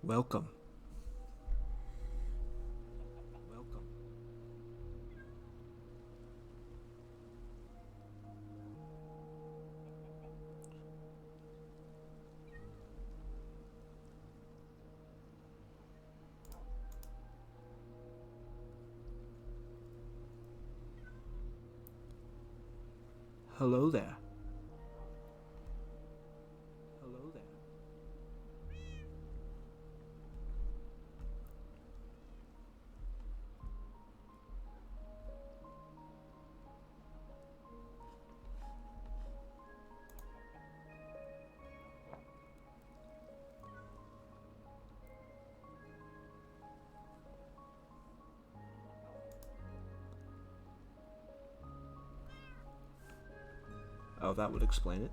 Welcome. Welcome. Hello there. Hello there. Oh, that would explain it.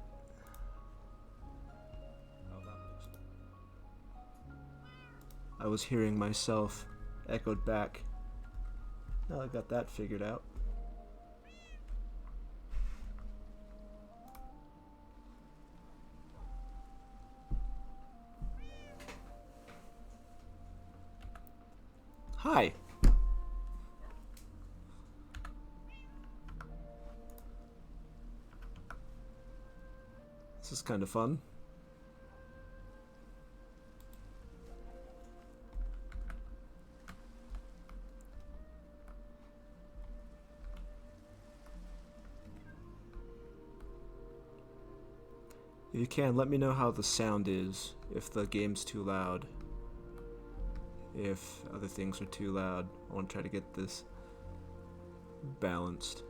I was hearing myself echoed back. Now I got that figured out. Hi. This is kind of fun. If you can, let me know how the sound is, if the game's too loud, if other things are too loud. I want to try to get this balanced.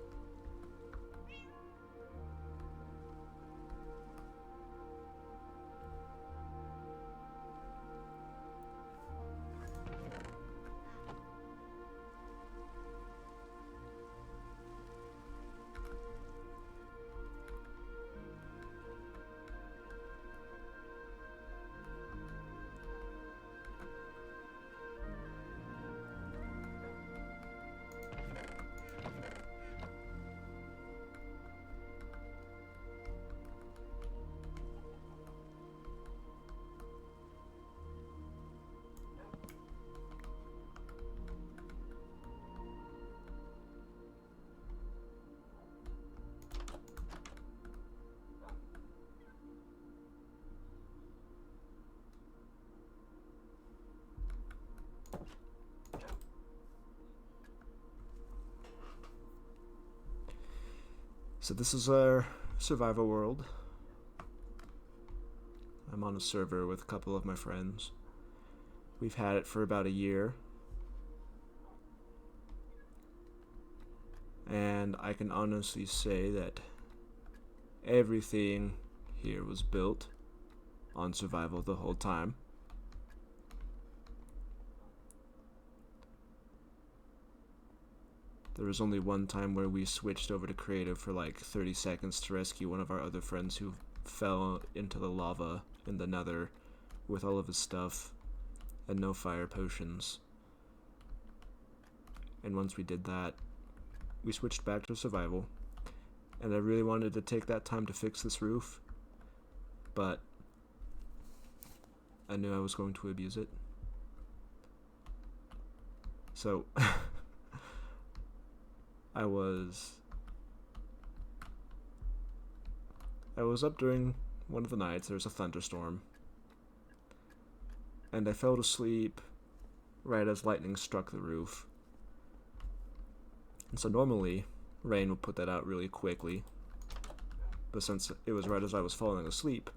So this is our survival world. I'm on a server with a couple of my friends. We've had it for about a year. And I can honestly say that everything here was built on survival the whole time. There was only one time where we switched over to creative for like 30 seconds to rescue one of our other friends who fell into the lava in the nether with all of his stuff and no fire potions. And once we did that, we switched back to survival. And I really wanted to take that time to fix this roof, but I knew I was going to abuse it. So I was up during one of the nights. There was a thunderstorm, and I fell asleep right as lightning struck the roof. And so normally rain would put that out really quickly, but since it was right as I was falling asleep,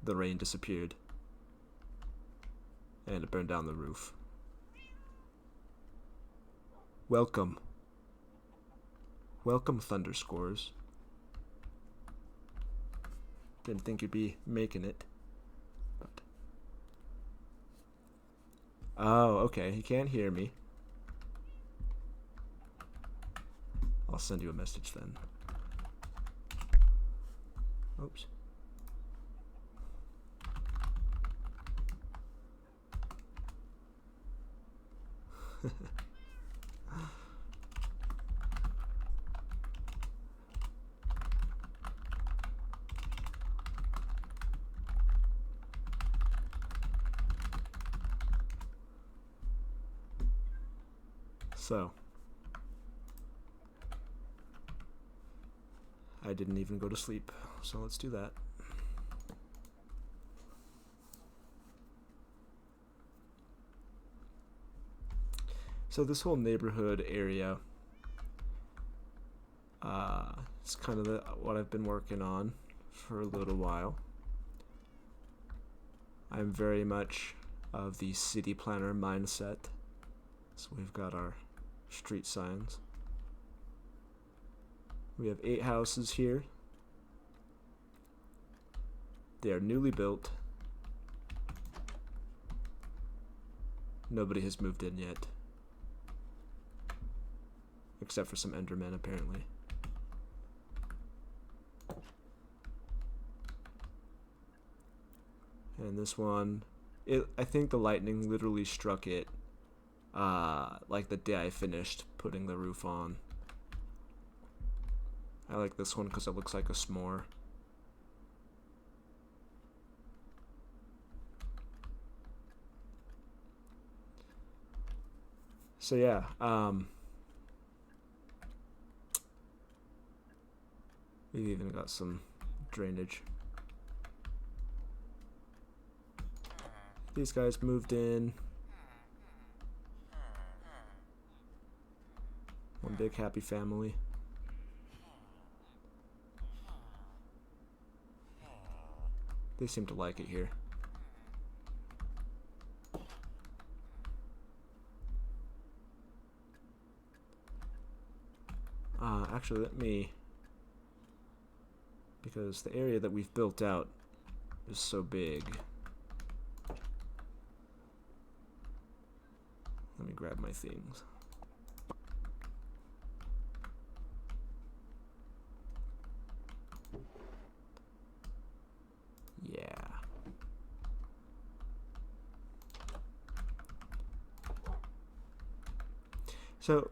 the rain disappeared and it burned down the roof. Welcome, Thunderscores. Didn't think you'd be making it. But oh, okay. He can't hear me. I'll send you a message then. Oops. So, I didn't even go to sleep, so let's do that. So this whole neighborhood area, it's kind of what I've been working on for a little while. I'm very much of the city planner mindset. So we've got our street signs. We have 8 houses here. They are newly built. Nobody has moved in yet. Except for some Endermen, apparently. And this one, I think the lightning literally struck it like the day I finished putting the roof on. I like this one because it looks like a s'more. So yeah, we've even got some drainage. These guys moved in. One big happy family. They seem to like it here. Actually, let me, because the area that we've built out is so big. Let me grab my things. Yeah. So,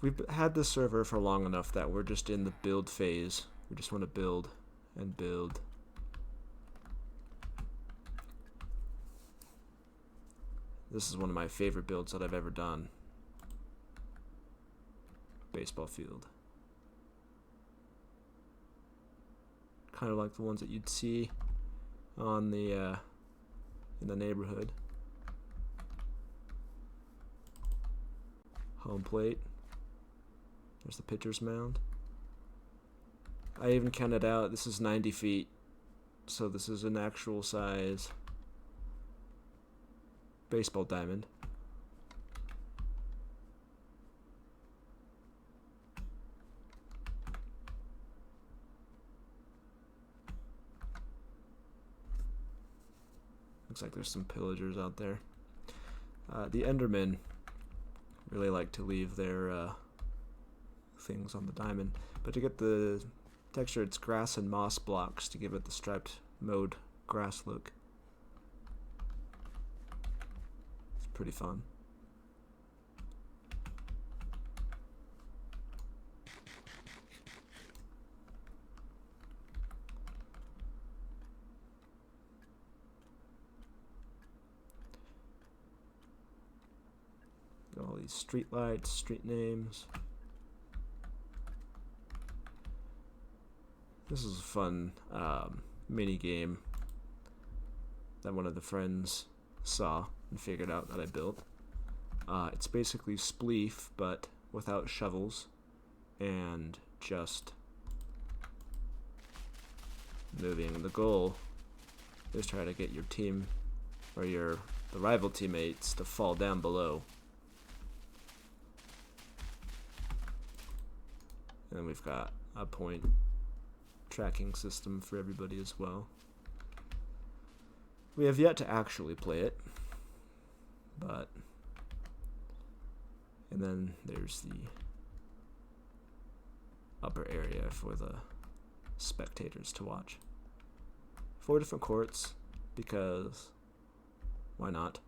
we've had this server for long enough that we're just in the build phase. We just want to build and build. This is one of my favorite builds that I've ever done. Baseball field. Kind of like the ones that you'd see on the in the neighborhood. Home plate. There's the pitcher's mound. I even counted out, this is 90 feet, so this is an actual size baseball diamond. Looks like there's some pillagers out there. The Endermen really like to leave their things on the diamond, but to get the texture, it's grass and moss blocks to give it the striped mode grass look. It's pretty fun. Got all these street lights, street names. This is a fun mini game that one of the friends saw and figured out that I built. It's basically Spleef, but without shovels and just moving. The goal is try to get your team or the rival teammates to fall down below. And then we've got a point tracking system for everybody as well. We have yet to actually play it, but and then there's the upper area for the spectators to watch. 4 different courts, because why not?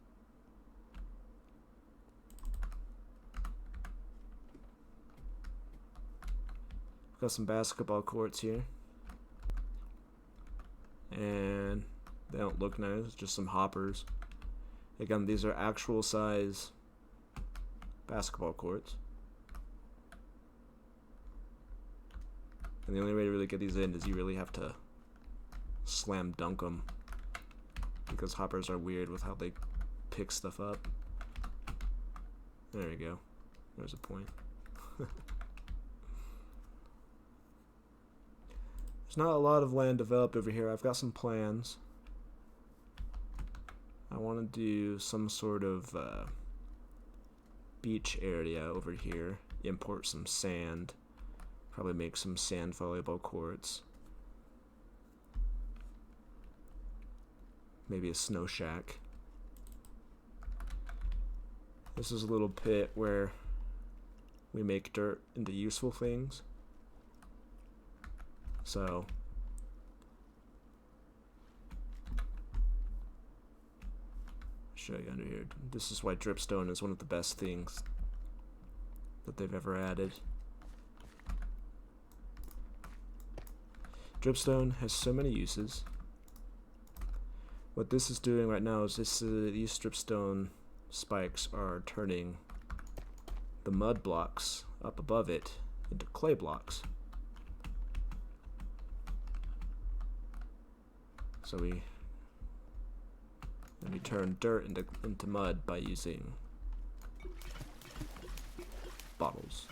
We've got some basketball courts here. And they don't look nice, just some hoppers. Again, these are actual size basketball courts. And the only way to really get these in is you really have to slam dunk them, because hoppers are weird with how they pick stuff up. There we go. There's a point. There's not a lot of land developed over here. I've got some plans. I want to do some sort of beach area over here. Import some sand. Probably make some sand volleyball courts. Maybe a snow shack. This is a little pit where we make dirt into useful things. So show you under here. This is why dripstone is one of the best things that they've ever added. Dripstone has so many uses. What this is doing right now is these dripstone spikes are turning the mud blocks up above it into clay blocks. So we turn dirt into mud by using bottles.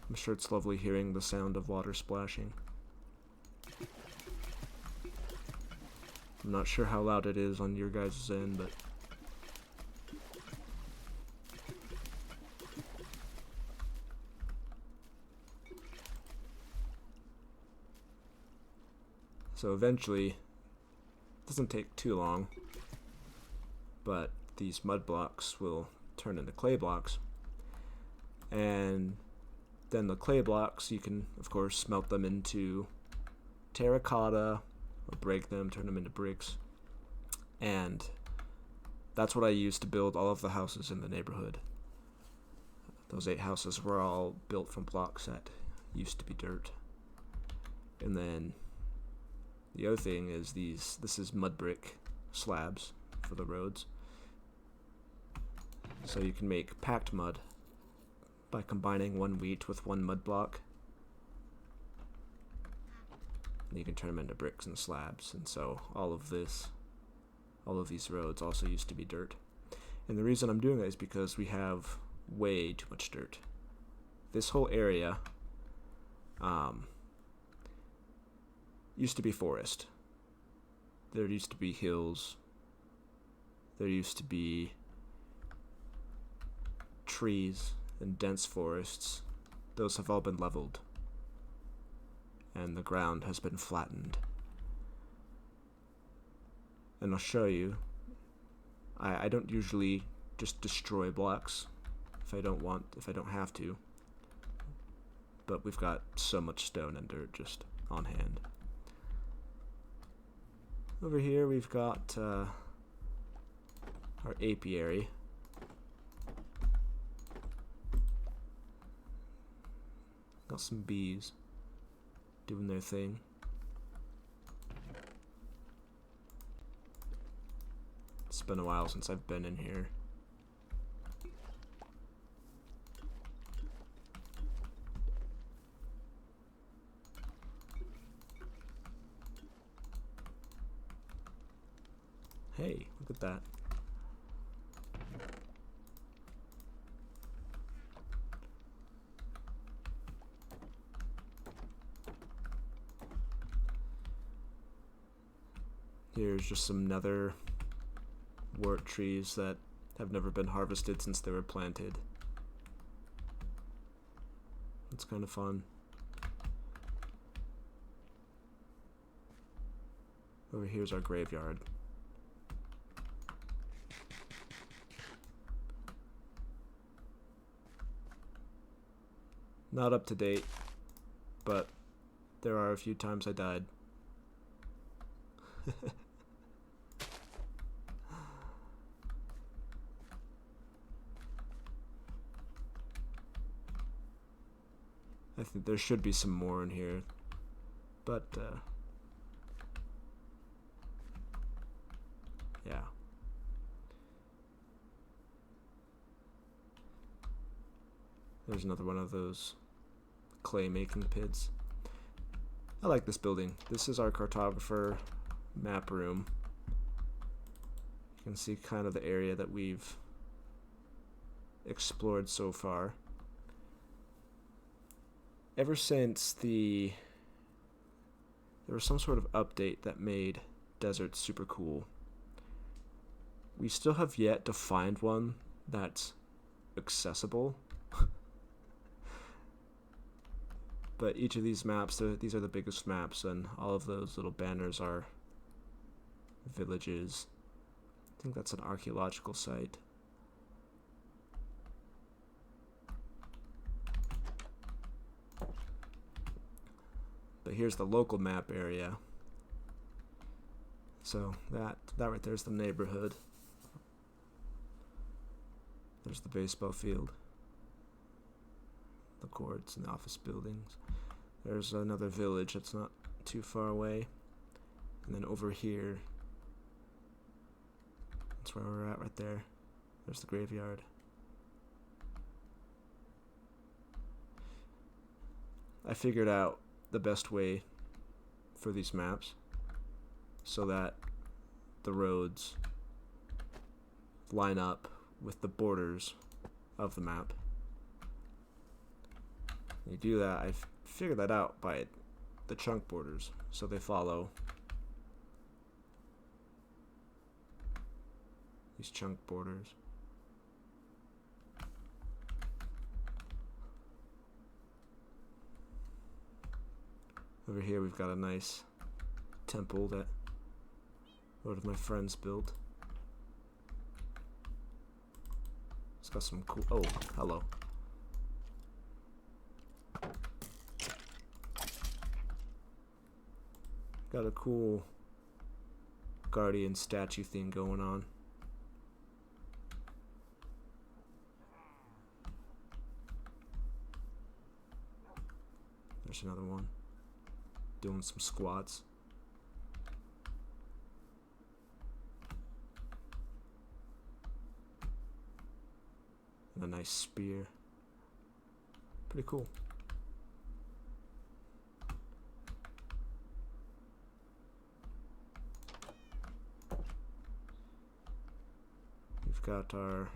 I'm sure it's lovely hearing the sound of water splashing. I'm not sure how loud it is on your guys' end, but so eventually, it doesn't take too long, but these mud blocks will turn into clay blocks, and then the clay blocks, you can, of course, smelt them into terracotta, or break them, turn them into bricks. And that's what I used to build all of the houses in the neighborhood. Those 8 houses were all built from blocks that used to be dirt. And then the other thing is this is mud brick slabs for the roads. So you can make packed mud by combining 1 wheat with 1 mud block. And you can turn them into bricks and slabs. And so all of these roads also used to be dirt. And the reason I'm doing that is because we have way too much dirt. This whole area used to be forest. There used to be hills. There used to be trees and dense forests. Those have all been leveled, and the ground has been flattened. And I'll show you. I don't usually just destroy blocks if I don't have to. But we've got so much stone and dirt just on hand. Over here we've got our apiary. Got some bees doing their thing. It's been a while since I've been in here. Hey, look at that. Here's just some nether wart trees that have never been harvested since they were planted. It's kind of fun. Over here's our graveyard. Not up to date, but there are a few times I died. I think there should be some more in here, but yeah. There's another one of those clay making pits. I like this building. This is our cartographer map room. You can see kind of the area that we've explored so far. Ever since there was some sort of update that made deserts super cool. We still have yet to find one that's accessible. But each of these maps, these are the biggest maps, and all of those little banners are villages. I think that's an archaeological site. But here's the local map area. So that right there is the neighborhood. There's the baseball field, the courts and the office buildings. There's another village that's not too far away. And then over here, that's where we're at right there. There's the graveyard. I figured out the best way for these maps so that the roads line up with the borders of the map. You do that, I figured that out by the chunk borders, so they follow these chunk borders. Over here we've got a nice temple that one of my friends built. It's got some cool, oh, hello. Got a cool guardian statue thing going on. There's another one doing some squats. And a nice spear. Pretty cool. We've got our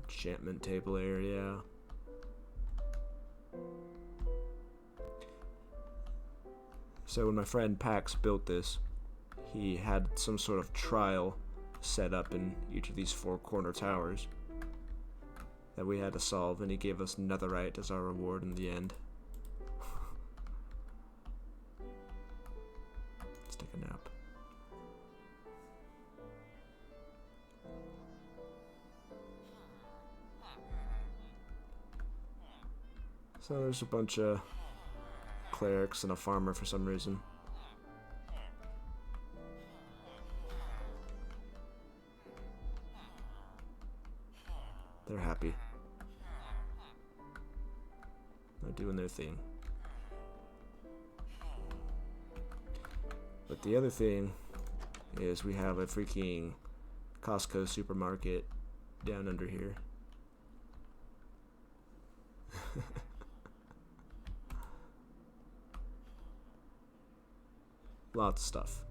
enchantment table area. So when my friend Pax built this, he had some sort of trial set up in each of these four corner towers that we had to solve, and he gave us netherite as our reward in the end. Let's take a nap. So there's a bunch of clerics and a farmer for some reason. They're happy. They're doing their thing. But the other thing is we have a freaking Costco supermarket down under here. Lots of stuff.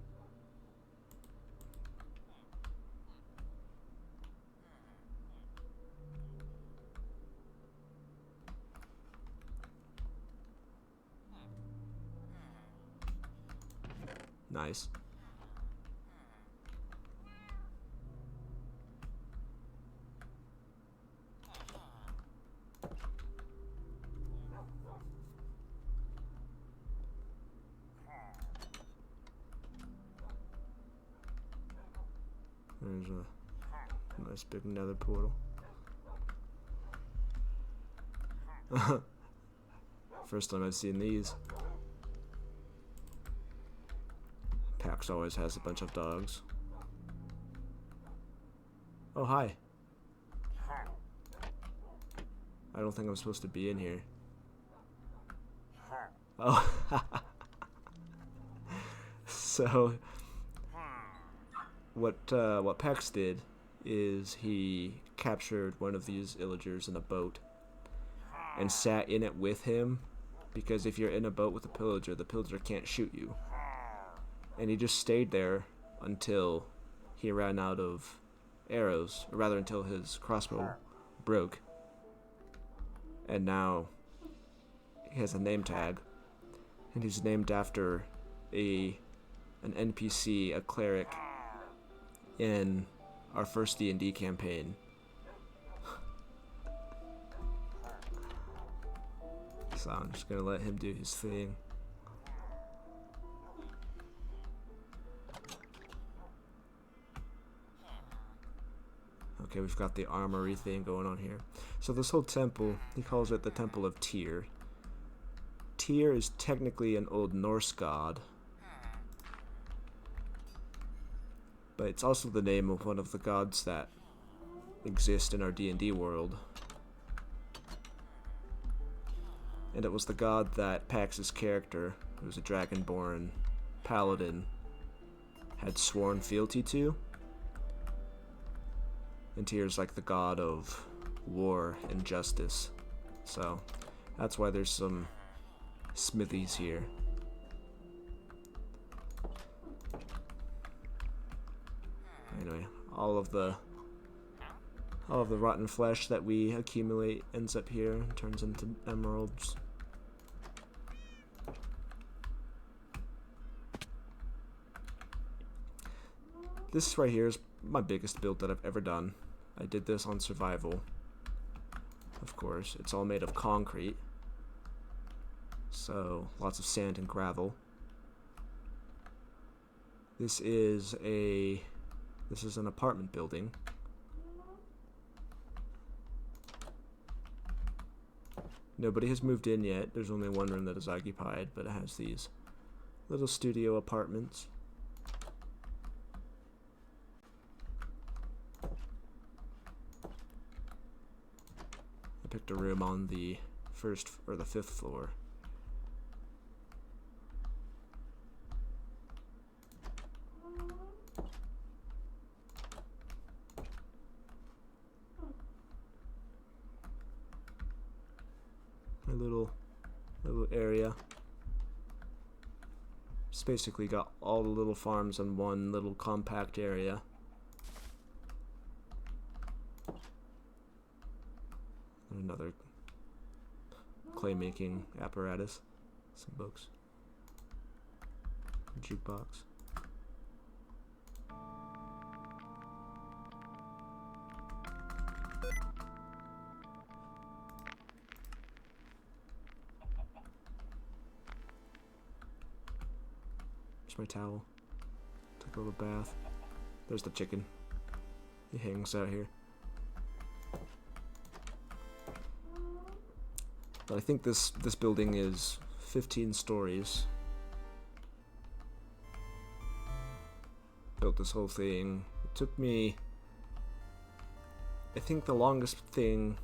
Nice. There's a nice big nether portal. First time I've seen these. Pax always has a bunch of dogs. Oh, hi. I don't think I'm supposed to be in here. Oh. So, what Pax did is he captured one of these illagers in a boat and sat in it with him, because if you're in a boat with a pillager, the pillager can't shoot you. And he just stayed there until he ran out of arrows, or rather until his crossbow broke. And now he has a name tag, and he's named after an NPC, a cleric, in our first D&D campaign. So I'm just gonna let him do his thing. Okay, we've got the armory thing going on here. So this whole temple, he calls it the Temple of Tyr. Tyr is technically an Old Norse god, but it's also the name of one of the gods that exist in our D&D world. And it was the god that Pax's character, who was a dragonborn paladin, had sworn fealty to. And Tyr's like the god of war and justice. So that's why there's some smithies here. Anyway, all of the rotten flesh that we accumulate ends up here and turns into emeralds. This right here is my biggest build that I've ever done. I did this on survival. Of course, it's all made of concrete. So, lots of sand and gravel. This is an apartment building. Nobody has moved in yet. There's only one room that is occupied, but it has these little studio apartments. I picked a room on the first or the fifth floor. My little area. Just basically got all the little farms in one little compact area. Another clay making apparatus, some books, a jukebox. There's my towel. Took a little bath. There's the chicken. He hangs out here. But I think this building is 15 stories. Built this whole thing. It took me, I think the longest thing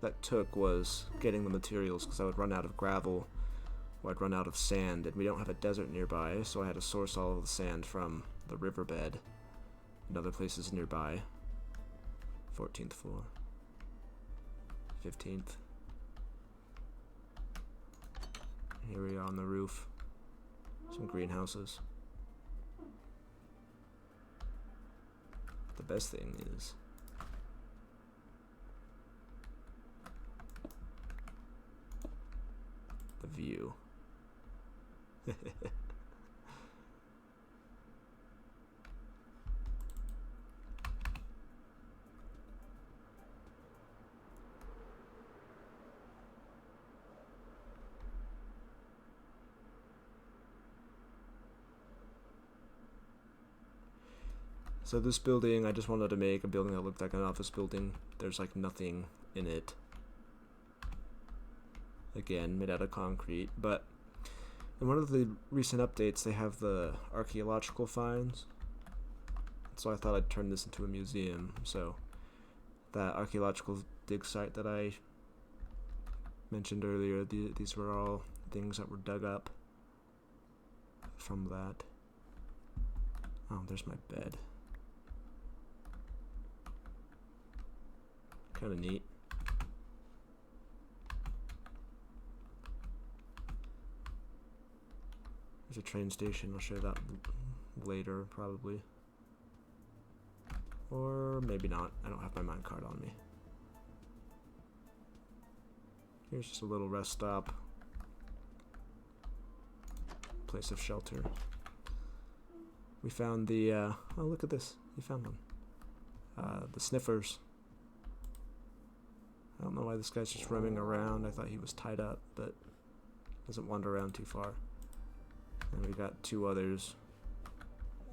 that took was getting the materials, because I would run out of gravel or I'd run out of sand, and we don't have a desert nearby, so I had to source all of the sand from the riverbed and other places nearby. 14th floor. 15th. Here we are on the roof. Some greenhouses. The best thing is the view. So this building, I just wanted to make a building that looked like an office building. There's like nothing in it. again, made out of concrete. But in one of the recent updates, they have the archaeological finds. So I thought I'd turn this into a museum. So that archaeological dig site that I mentioned earlier, these were all things that were dug up from that. Oh, there's my bed. Kind of neat. There's a train station. I'll show that later, probably. Or maybe not. I don't have my minecart on me. Here's just a little rest stop. Place of shelter. We found the, oh, look at this. We found one. The sniffers. I don't know why this guy's just roaming around. I thought he was tied up, but doesn't wander around too far. And we got two others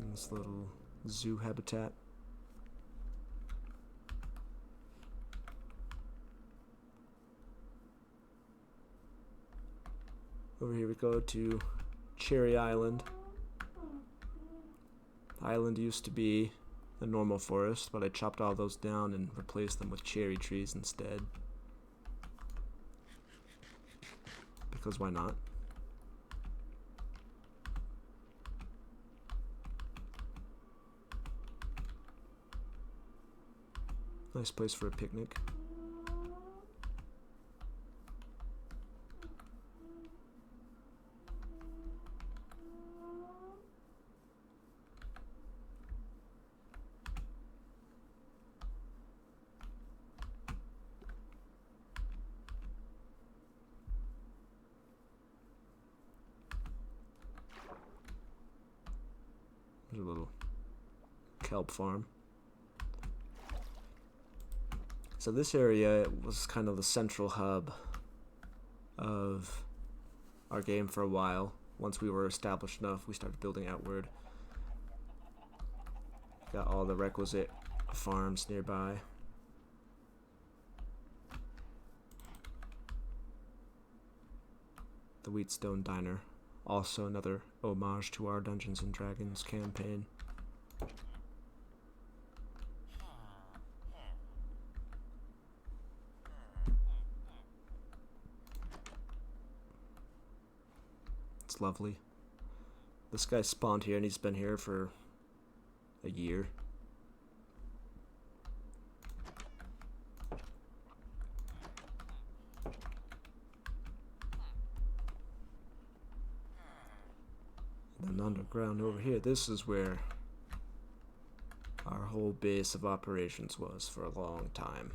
in this little zoo habitat. Over here we go to Cherry Island. The island used to be a normal forest, but I chopped all those down and replaced them with cherry trees instead. Because why not? Nice place for a picnic. There's a little kelp farm. So this area was kind of the central hub of our game for a while. Once we were established enough, we started building outward. Got all the requisite farms nearby. The Wheatstone Diner, also another homage to our Dungeons and Dragons campaign. It's lovely. This guy spawned here and he's been here for a year. And then underground over here, this is where our whole base of operations was for a long time.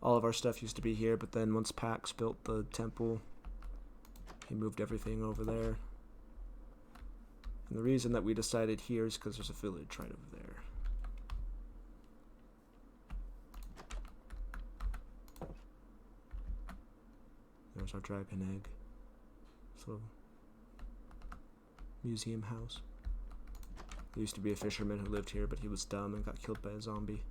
All of our stuff used to be here, but then once Pax built the temple, he moved everything over there. And the reason that we decided here is because there's a village right over there. There's our dragon egg. So, museum house. There used to be a fisherman who lived here, but he was dumb and got killed by a zombie.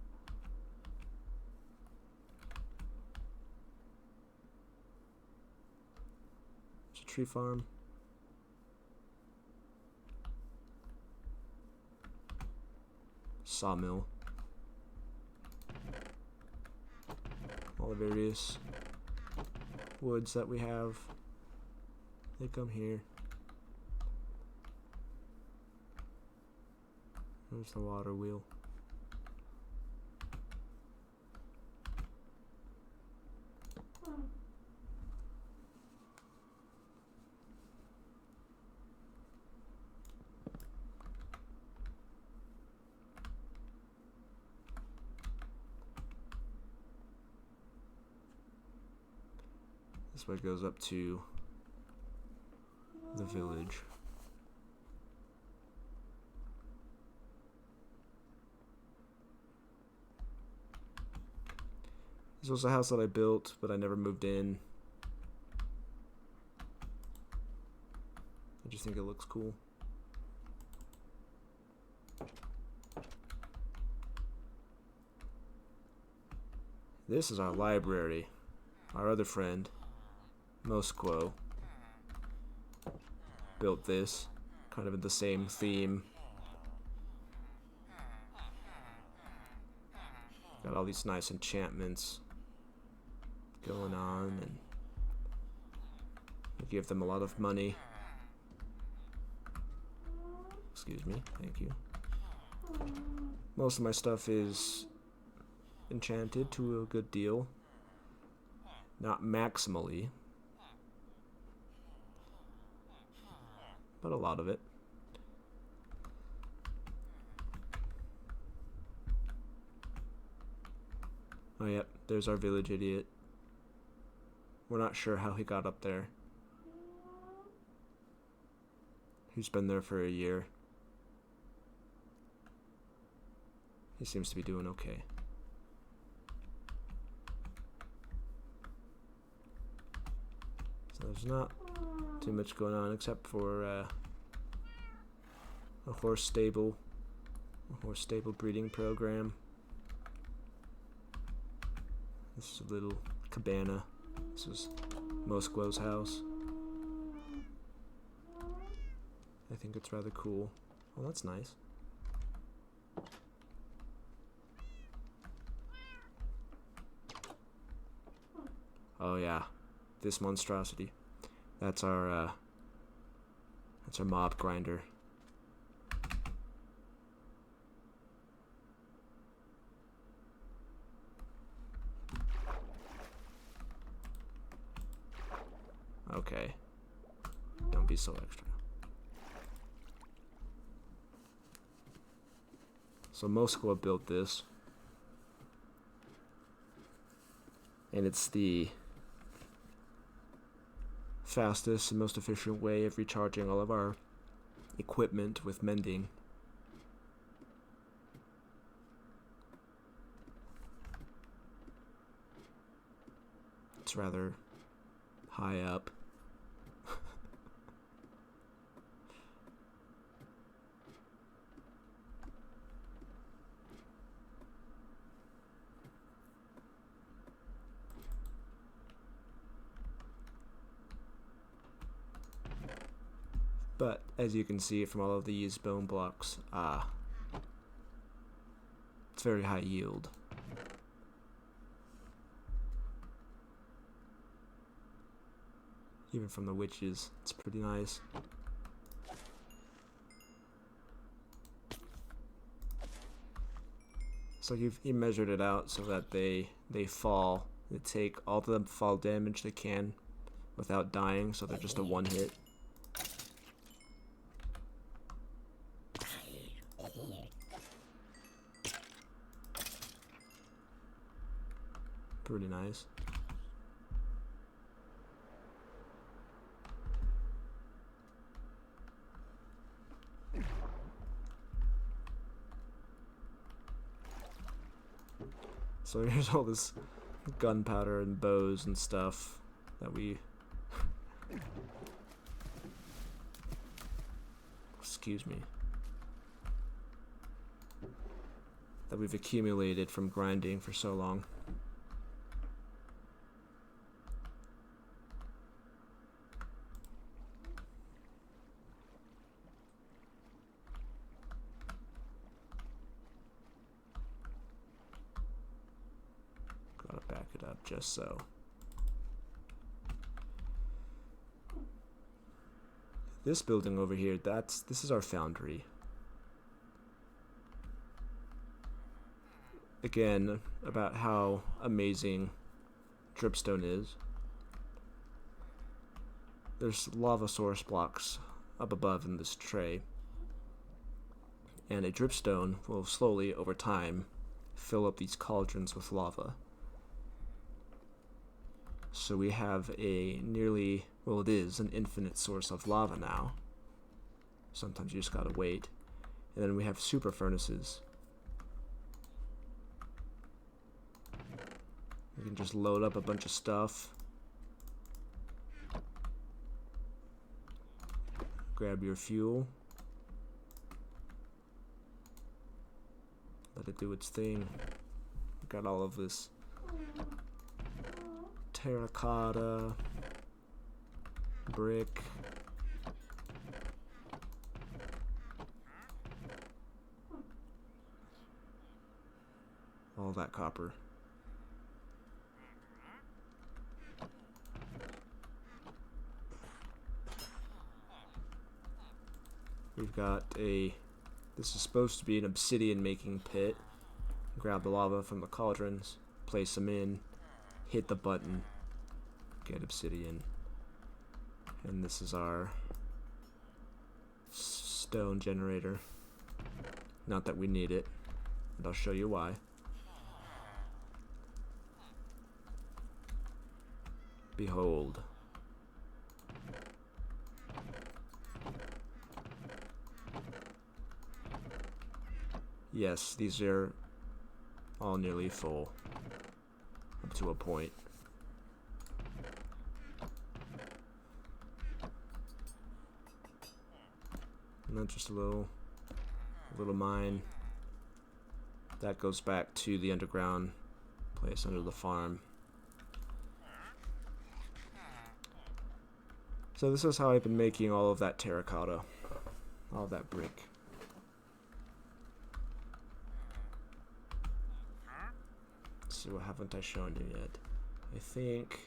There's a tree farm. Sawmill. All the various woods that we have, they come here. There's the water wheel. This way goes up to the village. This was a house that I built, but I never moved in. I just think it looks cool. This is our library. Our other friend, Mosquo, built this, kind of in the same theme. Got all these nice enchantments going on, and we give them a lot of money. Excuse me, thank you. Most of my stuff is enchanted to a good deal. Not maximally, but a lot of it. Oh yep, there's our village idiot. We're not sure how he got up there. He's been there for a year. He seems to be doing okay. So there's not too much going on except for a horse stable breeding program. This is a little cabana. This is Mosquo's house. I think it's rather cool. Oh, that's nice. Oh yeah, this monstrosity. That's our mob grinder. Okay. Don't be so extra. So Mosqua built this. And it's the fastest and most efficient way of recharging all of our equipment with mending. It's rather high up. But as you can see from all of these bone blocks, it's very high yield. Even from the witches, it's pretty nice. So he measured it out so that they fall. They take all the fall damage they can without dying, so they're just a one hit. Pretty nice. So here's all this gunpowder and bows and stuff that we excuse me, that we've accumulated from grinding for so long. Gotta back it up just so. This building over here, this is our foundry. Again, about how amazing dripstone is. There's lava source blocks up above in this tray, and a dripstone will slowly, over time, fill up these cauldrons with lava. So we have a nearly, well, it is an infinite source of lava now. Sometimes you just gotta wait. And then we have super furnaces. You can just load up a bunch of stuff. Grab your fuel. Let it do its thing. Got all of this terracotta, brick. All that copper. We've got a, this is supposed to be an obsidian making pit. Grab the lava from the cauldrons, place them in, hit the button, get obsidian. And this is our stone generator. Not that we need it, and I'll show you why. Behold. Yes, these are all nearly full, up to a point. And then just a little mine. That goes back to the underground place under the farm. So this is how I've been making all of that terracotta, all of that brick. Let's see, what haven't I shown you yet? I think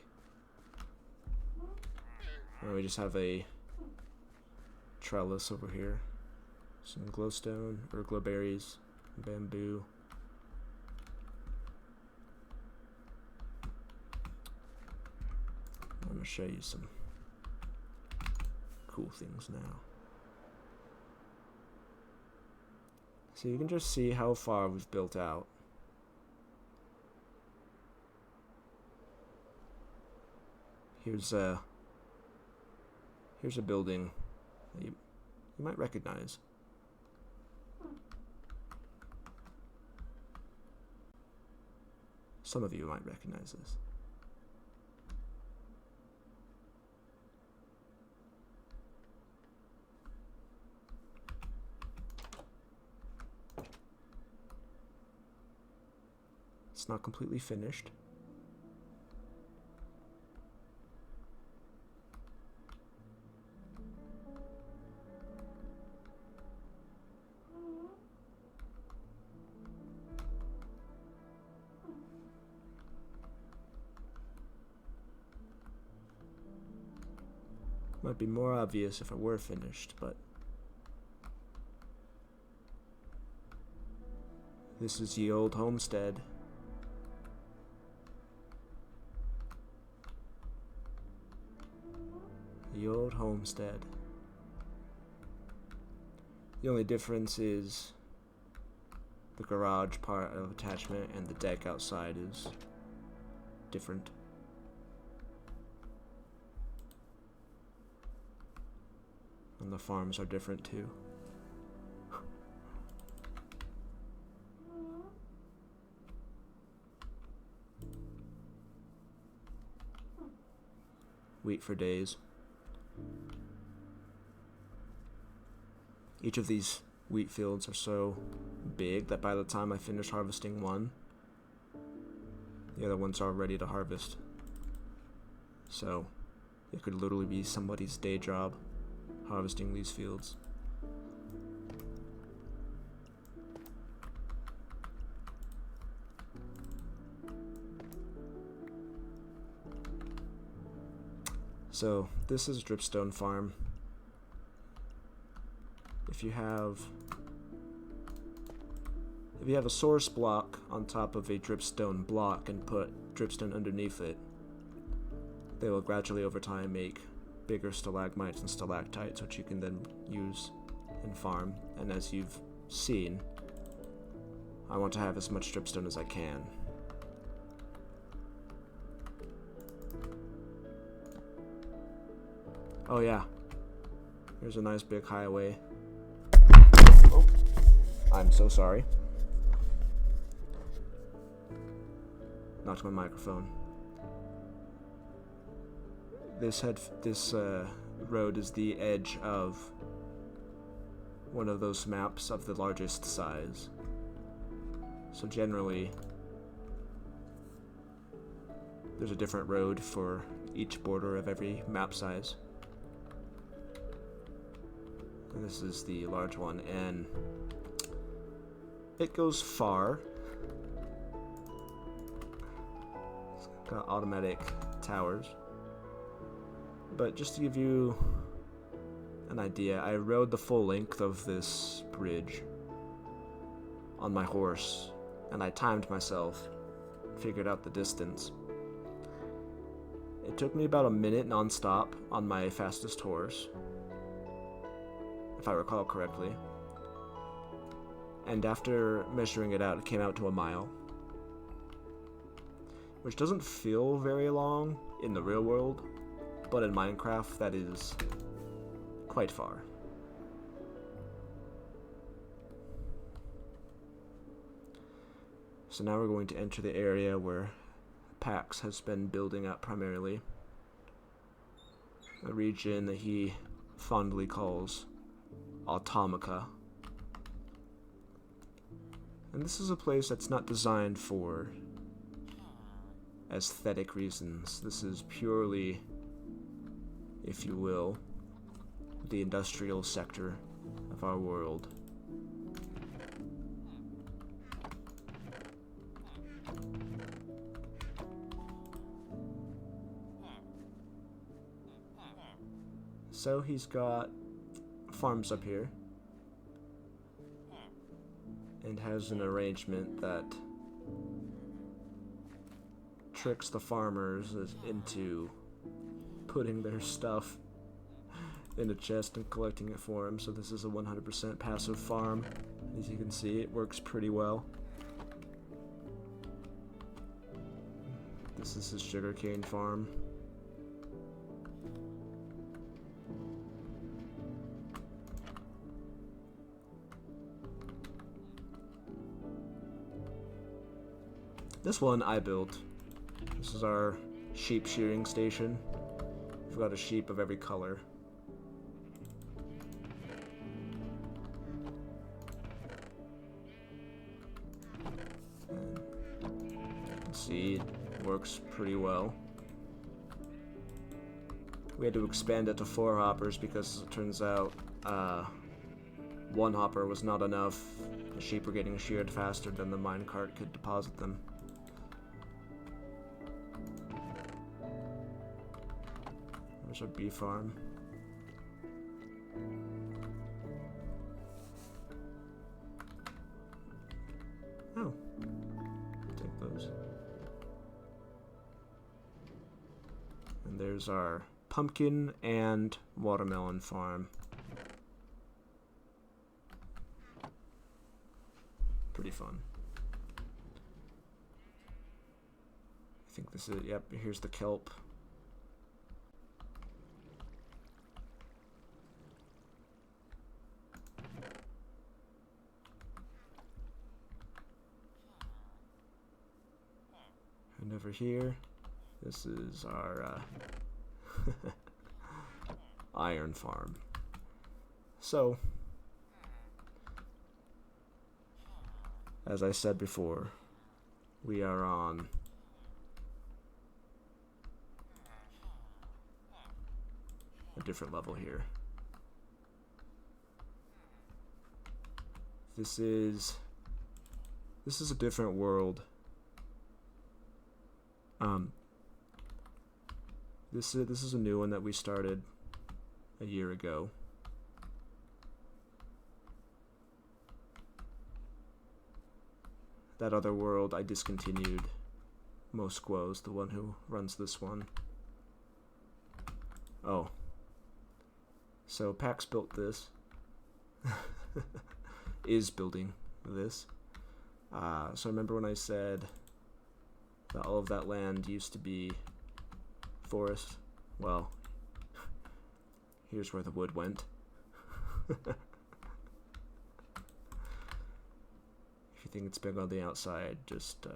we just have a trellis over here, some glowstone or glowberries, bamboo. I'm gonna show you some cool things now. So you can just see how far we've built out. Here's a building that you might recognize. Some of you might recognize this. It's not completely finished. Might be more obvious if it were finished, but this is the old homestead. The old homestead. The only difference is the garage part of attachment and the deck outside is different. And the farms are different too. Wheat for days. Each of these wheat fields are so big that by the time I finish harvesting one, the other ones are ready to harvest. So it could literally be somebody's day job harvesting these fields. So this is dripstone farm. If you have a source block on top of a dripstone block and put dripstone underneath it, they will gradually over time make bigger stalagmites and stalactites, which you can then use and farm. And as you've seen, I want to have as much dripstone as I can. Oh yeah, there's a nice big highway. Oh, I'm so sorry. Knocked my microphone. This road is the edge of one of those maps of the largest size. So generally, there's a different road for each border of every map size. And this is the large one, and it goes far. It's got automatic towers. But just to give you an idea, I rode the full length of this bridge on my horse, and I timed myself, figured out the distance. It took me about a minute non-stop on my fastest horse, if I recall correctly. And after measuring it out, it came out to a mile, which doesn't feel very long in the real world, but in Minecraft that is quite far. So now we're going to enter the area where Pax has been building up primarily. A region that he fondly calls Automica. And this is a place that's not designed for aesthetic reasons. This is purely, if you will, the industrial sector of our world. So he's got farms up here and has an arrangement that tricks the farmers into putting their stuff in a chest and collecting it for him. So this is a 100% passive farm. As you can see, it works pretty well. This is his sugarcane farm. This one I built. This is our sheep shearing station. We've got a sheep of every color. See, it works pretty well. We had to expand it to 4 hoppers because it turns out 1 hopper was not enough. The sheep were getting sheared faster than the minecart could deposit them. There's our bee farm. Oh, take those. And there's our pumpkin and watermelon farm. Pretty fun. I think this is, yep, here's the kelp. And over here, this is our iron farm. So, as I said before, we are on a different level here. This is a different world. This is a new one that we started a year ago. That other world I discontinued. Mosquo's the one who runs this one. Oh. So Pax built this. Is building this. So remember when I said that all of that land used to be forest? Well, here's where the wood went. If you think it's big on the outside, just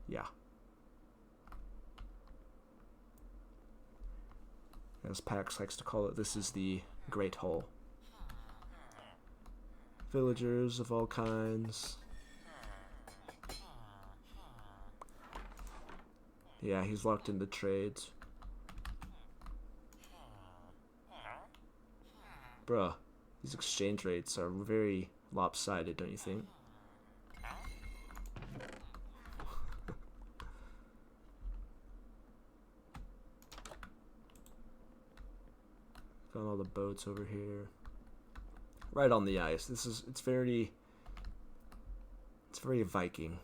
yeah. As Pax likes to call it, this is the Great Hole. Villagers of all kinds, Yeah, he's locked into trades. Bruh, these exchange rates are very lopsided, don't you think? Got all the boats over here. Right on the ice. It's very Viking.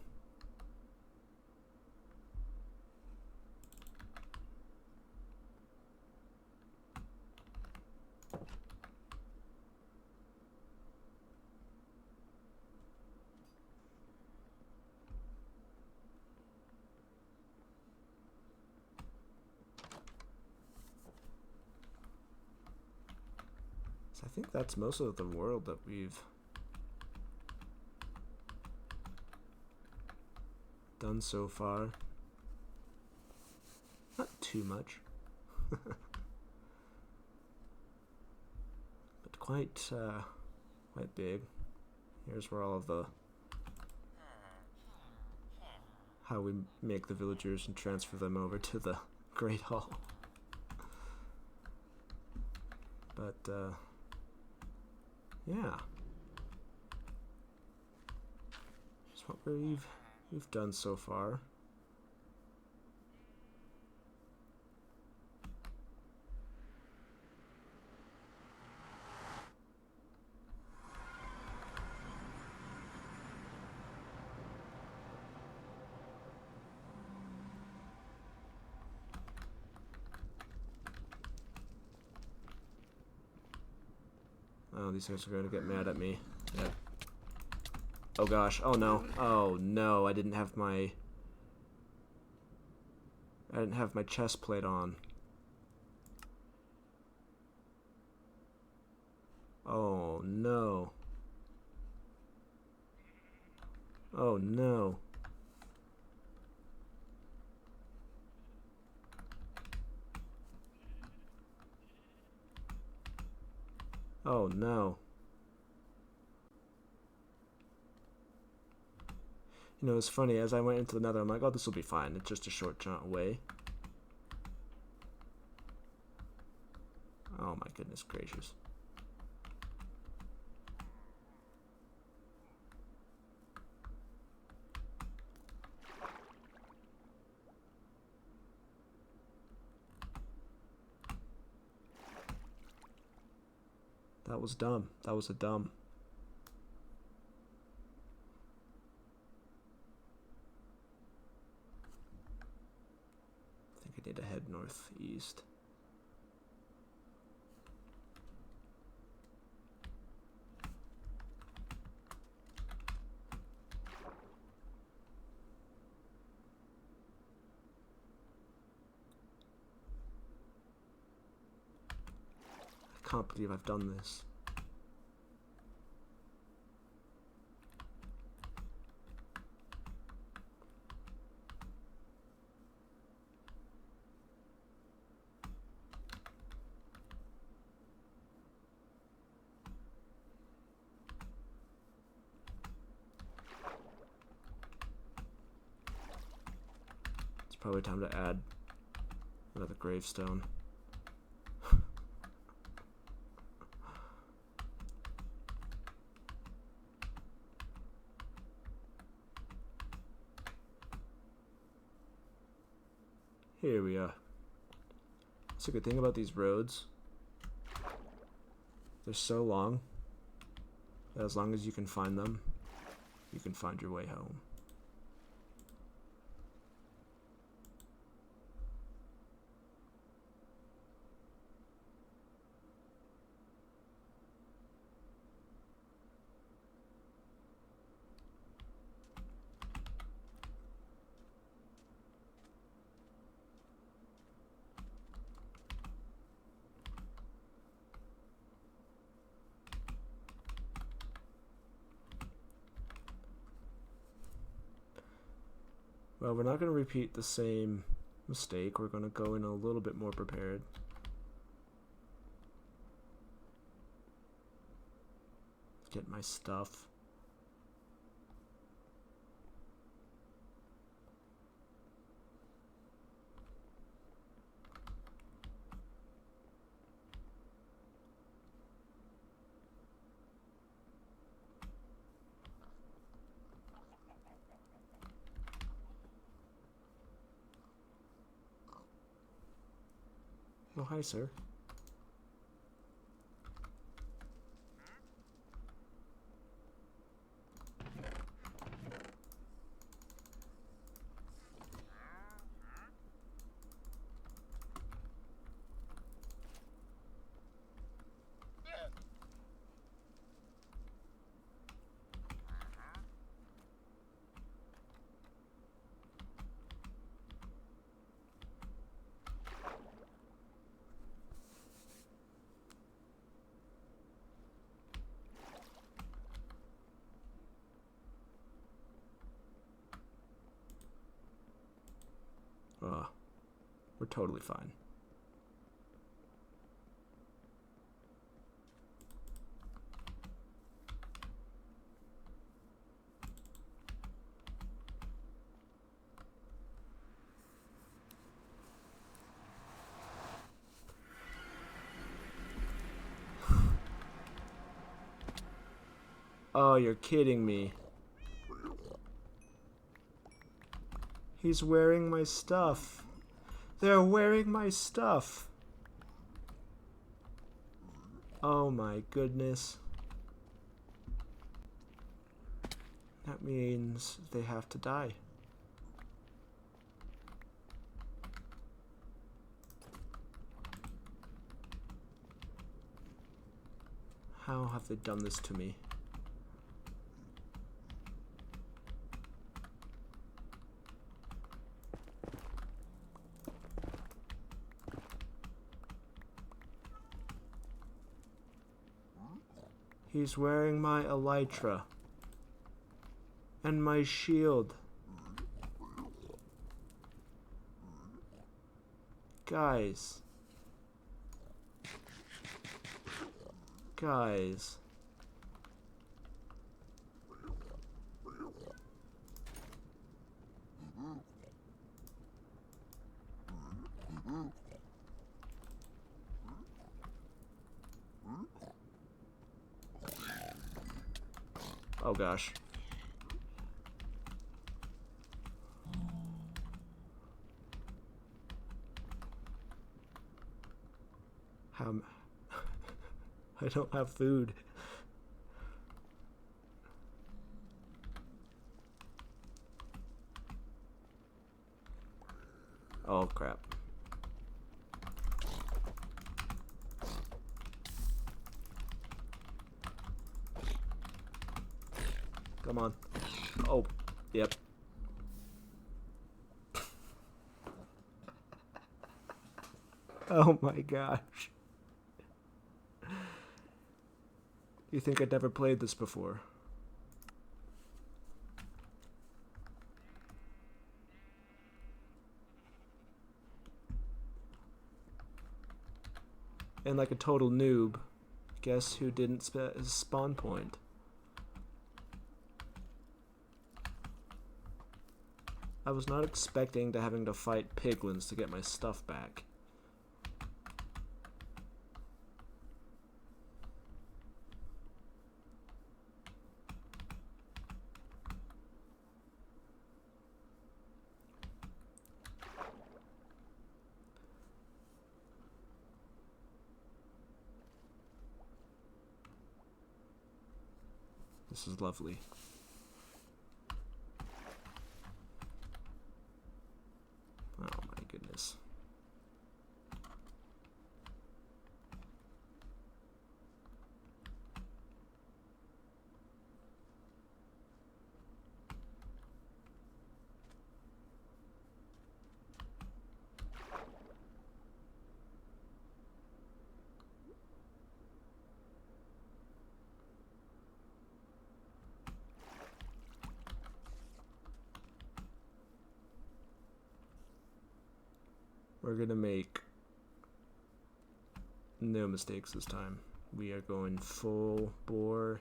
So I think that's most of the world that we've done so far. Not too much. But quite big. Here's where all of the how we make the villagers and transfer them over to the Great Hall. But yeah, that's what we've done so far. Oh, these guys are going to get mad at me. Yeah. Oh gosh. Oh no. Oh no. I didn't have my chest plate on. Oh no. Oh no. Oh no. You know, it's funny, as I went into the nether, I'm like, oh, this will be fine. It's just a short jaunt away. Oh my goodness gracious. That was dumb. That was a dumb. I think I need to head northeast. I can't believe I've done this. It's probably time to add another gravestone. Here we are. That's a good thing about these roads. They're so long that as long as you can find them, you can find your way home. Well, we're not going to repeat the same mistake. We're going to go in a little bit more prepared. Get my stuff. Oh, hi, sir. We're totally fine. Oh, you're kidding me. He's wearing my stuff. They're wearing my stuff. Oh my goodness. That means they have to die. How have they done this to me? He's wearing my elytra. And my shield. Guys. Guys. Oh gosh. I don't have food. Oh crap. Come on. Oh, yep. Oh my gosh. You think I'd never played this before? And like a total noob, guess who didn't spawn point? I was not expecting to having to fight piglins to get my stuff back. This is lovely. Oh my goodness. We're gonna make no mistakes this time. We are going full bore.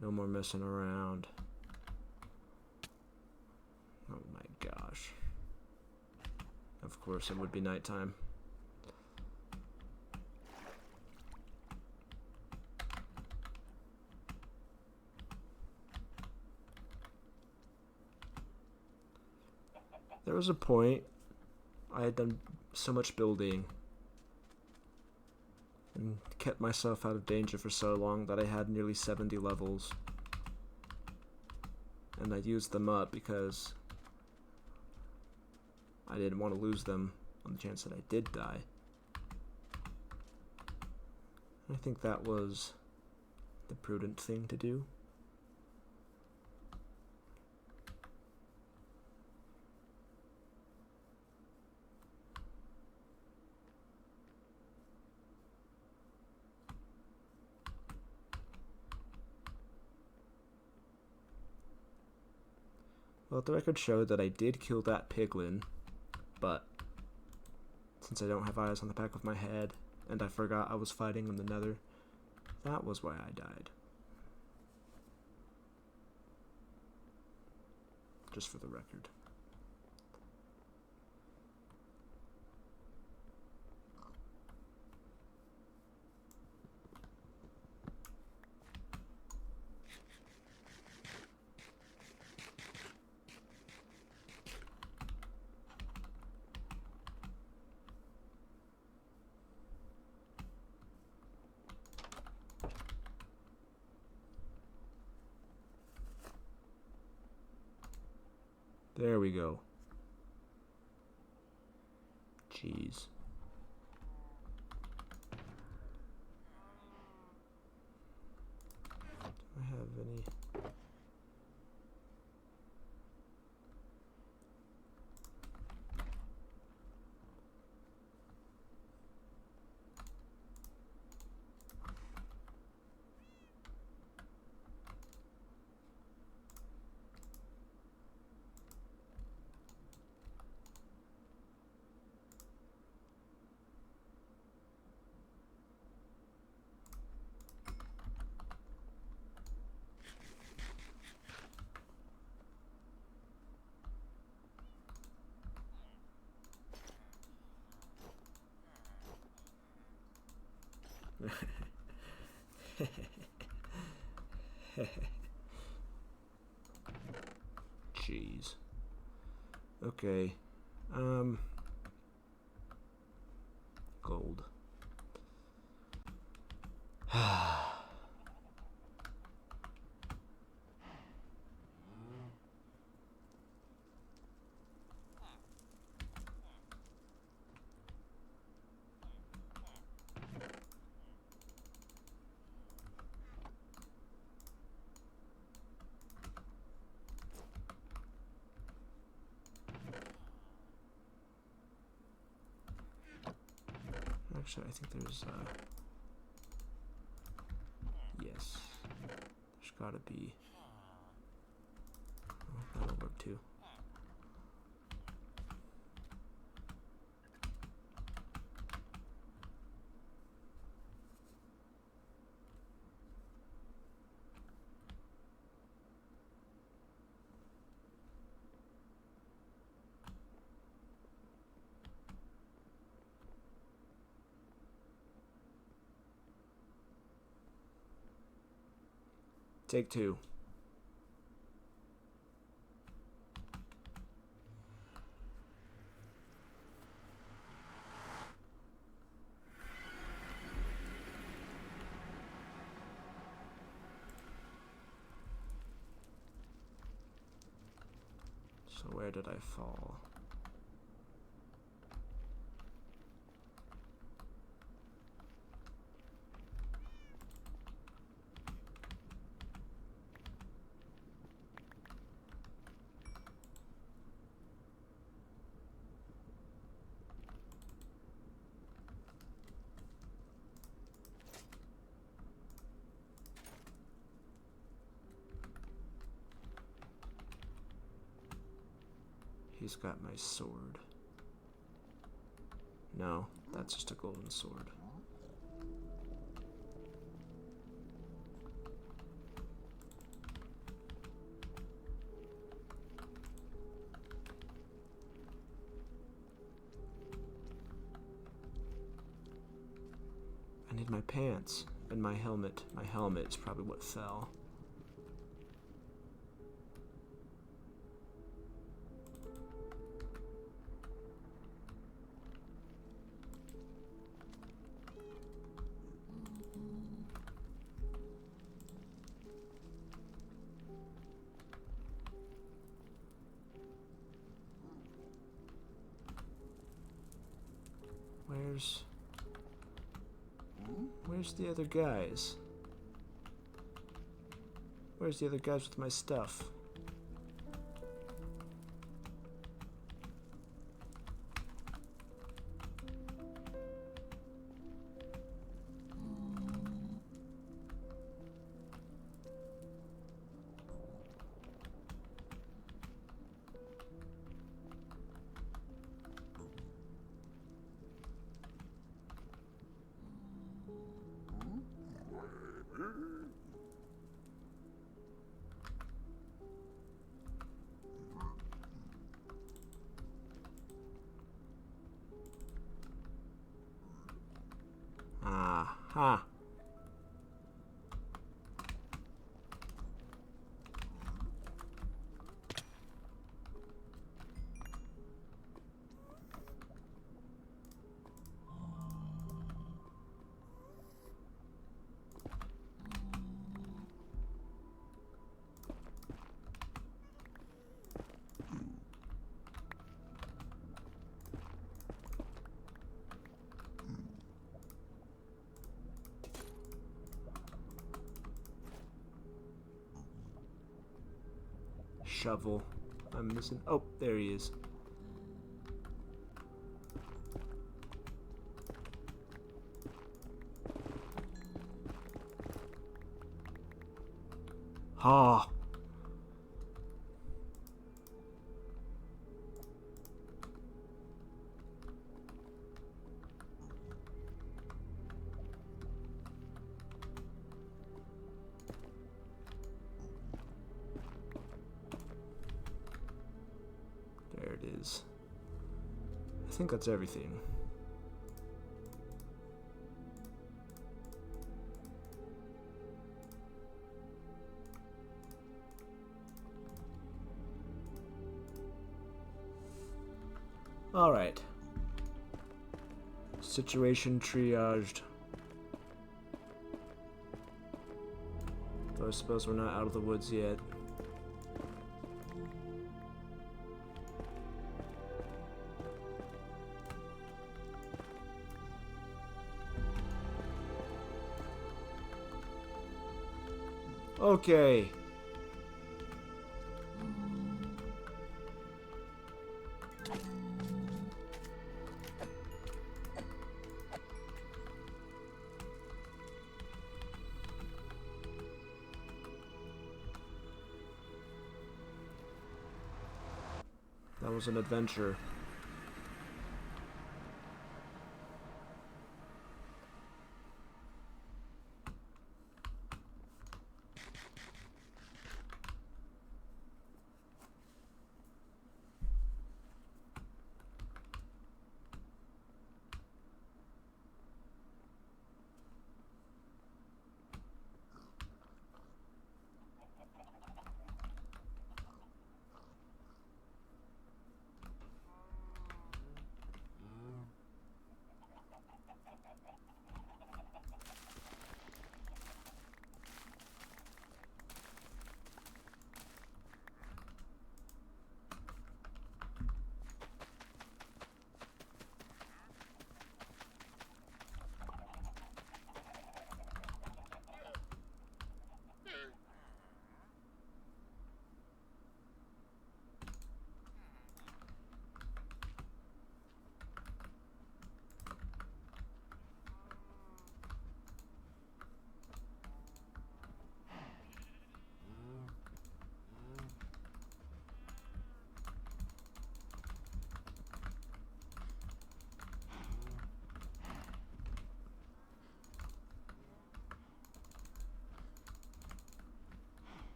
No more messing around. Oh my gosh. Of course it would be nighttime. There was a point I had done so much building and kept myself out of danger for so long that I had nearly 70 levels. And I used them up because I didn't want to lose them on the chance that I did die. I think that was the prudent thing to do. Well, the record showed that I did kill that piglin, but since I don't have eyes on the back of my head, and I forgot I was fighting in the nether, that was why I died. Just for the record. There we go. Jeez. Do I have any? Jeez. Okay. Gold. Actually, I think there's, yes. There's gotta be. Oh, that'll work too. Take two. So where did I fall? He's got my sword. No, that's just a golden sword. I need my pants and my helmet. My helmet is probably what fell. Where's the other guys? Where's the other guys with my stuff? Aha. Shovel. I'm missing. Oh, there he is. Ha. There it is. I think that's everything. Alright. Situation triaged. Though I suppose we're not out of the woods yet. Okay. That was an adventure.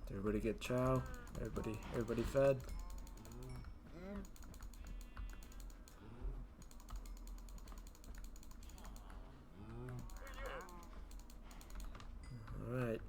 Did everybody get chow? Everybody fed? Alright.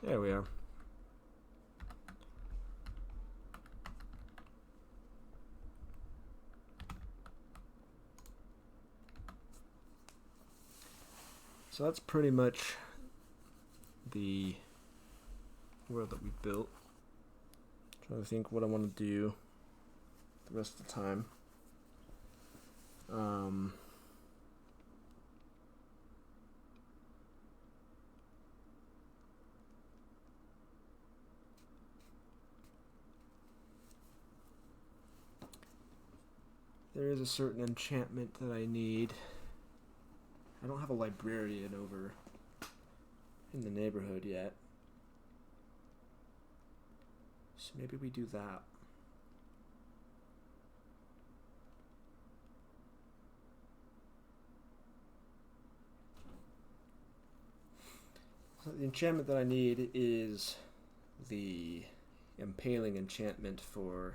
There we are. So that's pretty much the world that we built. Trying to think what I want to do the rest of the time. There is a certain enchantment that I need. I don't have a librarian over in the neighborhood yet. So maybe we do that. So the enchantment that I need is the impaling enchantment for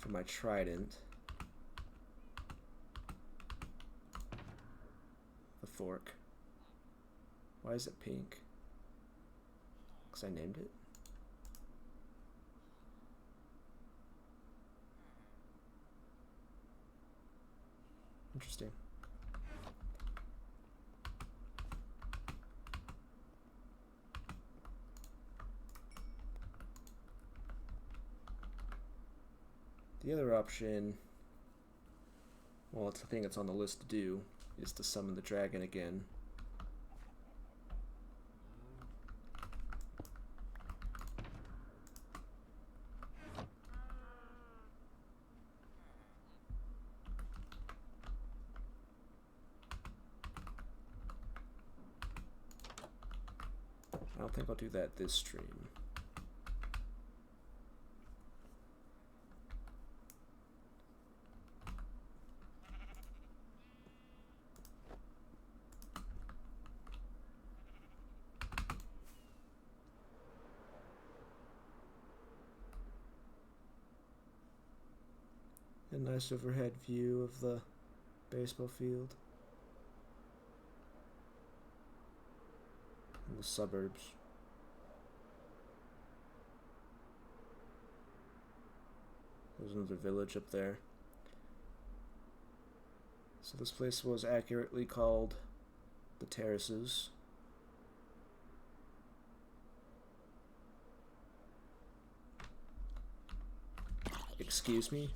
my trident. The fork. Why is it pink? Because I named it. Interesting. The other option, well, it's the thing that's on the list to do, is to summon the dragon again. I don't think I'll do that this stream. A nice overhead view of the baseball field and the suburbs. There's another village up there. So this place was accurately called the Terraces. Excuse me?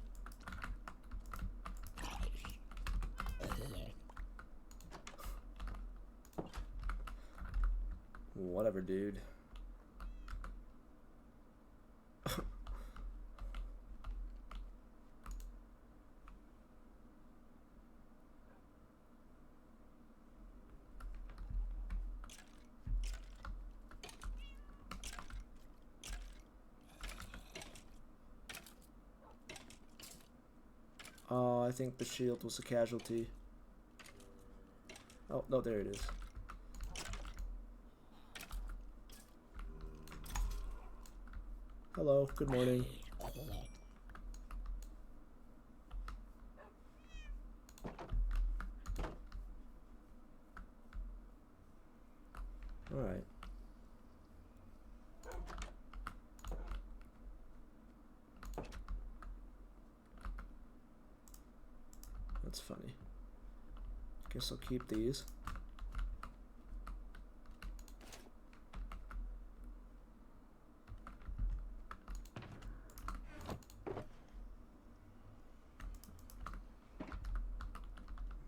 Whatever, dude. Oh, I think the shield was a casualty. Oh, no, there it is. Hello, good morning. Alright. That's funny. Guess I'll keep these.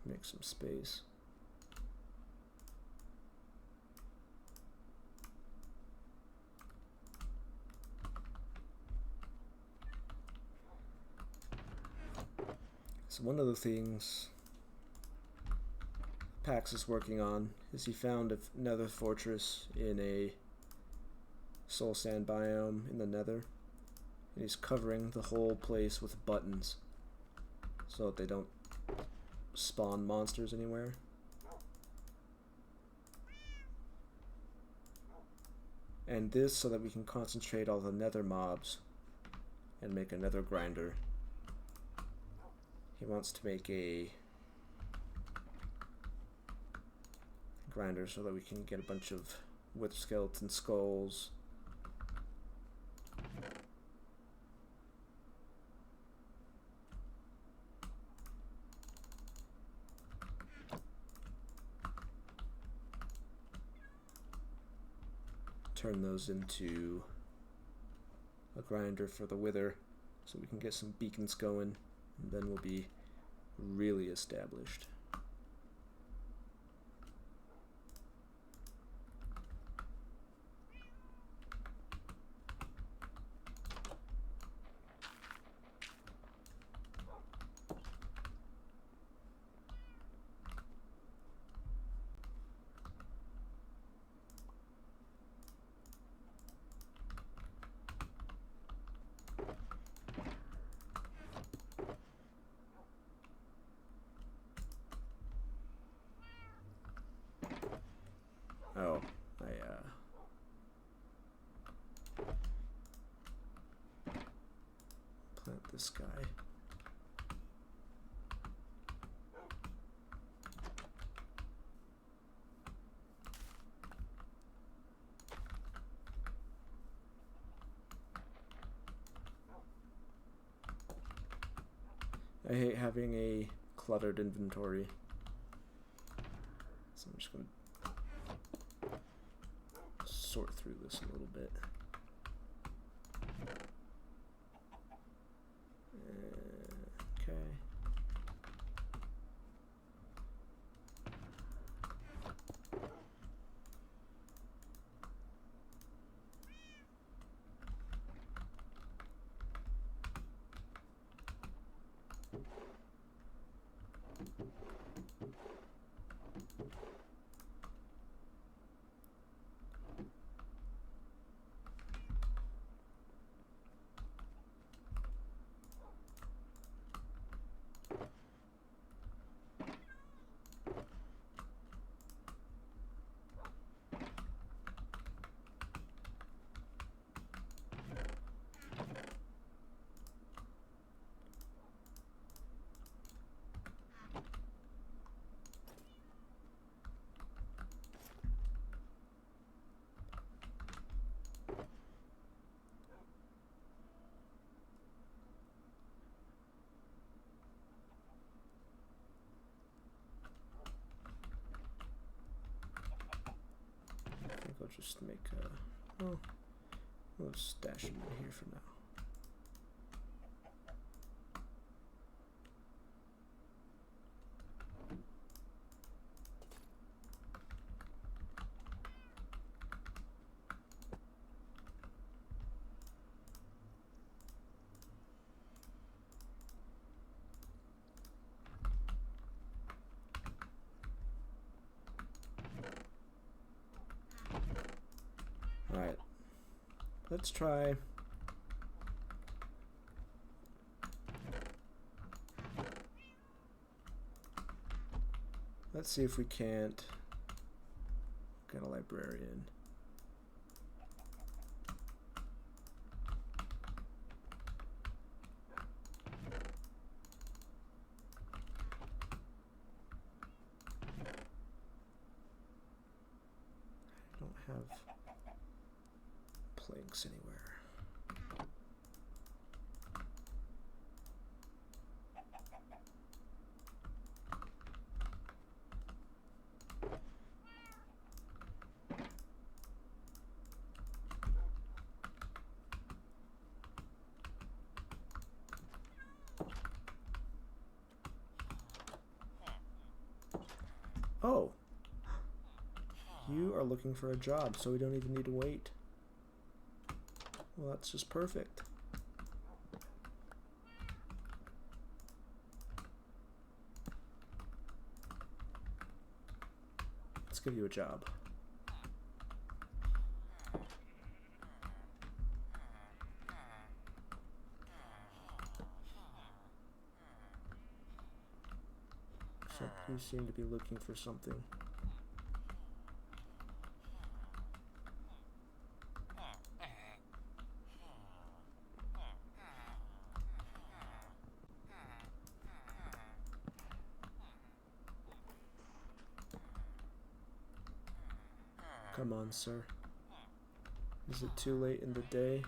Make some space. So one of the things Pax is working on is he found another fortress in a soul sand biome in the nether. And he's covering the whole place with buttons so that they don't spawn monsters anywhere. And this so that we can concentrate all the nether mobs and make a nether grinder. He wants to make a grinder so that we can get a bunch of wither skeleton skulls. Turn those into a grinder for the wither so we can get some beacons going, and then we'll be really established. Oh, plant this guy. I hate having a cluttered inventory, so I'm just going to sort through this a little bit. Okay. I'll just make a, oh, we'll stash him in here for now. Alright, let's try let's see if we can't get a librarian. I don't have planks anywhere. Oh, you are looking for a job, so we don't even need to wait. Well, that's just perfect. Let's give you a job. You seem to be looking for something. Come on, sir. Is it too late in the day?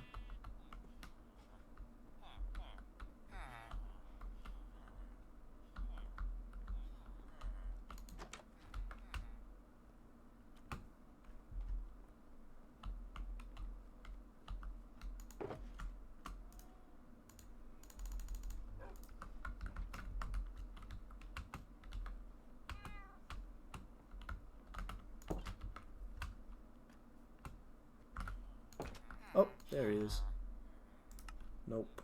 Oh, there he is. Nope.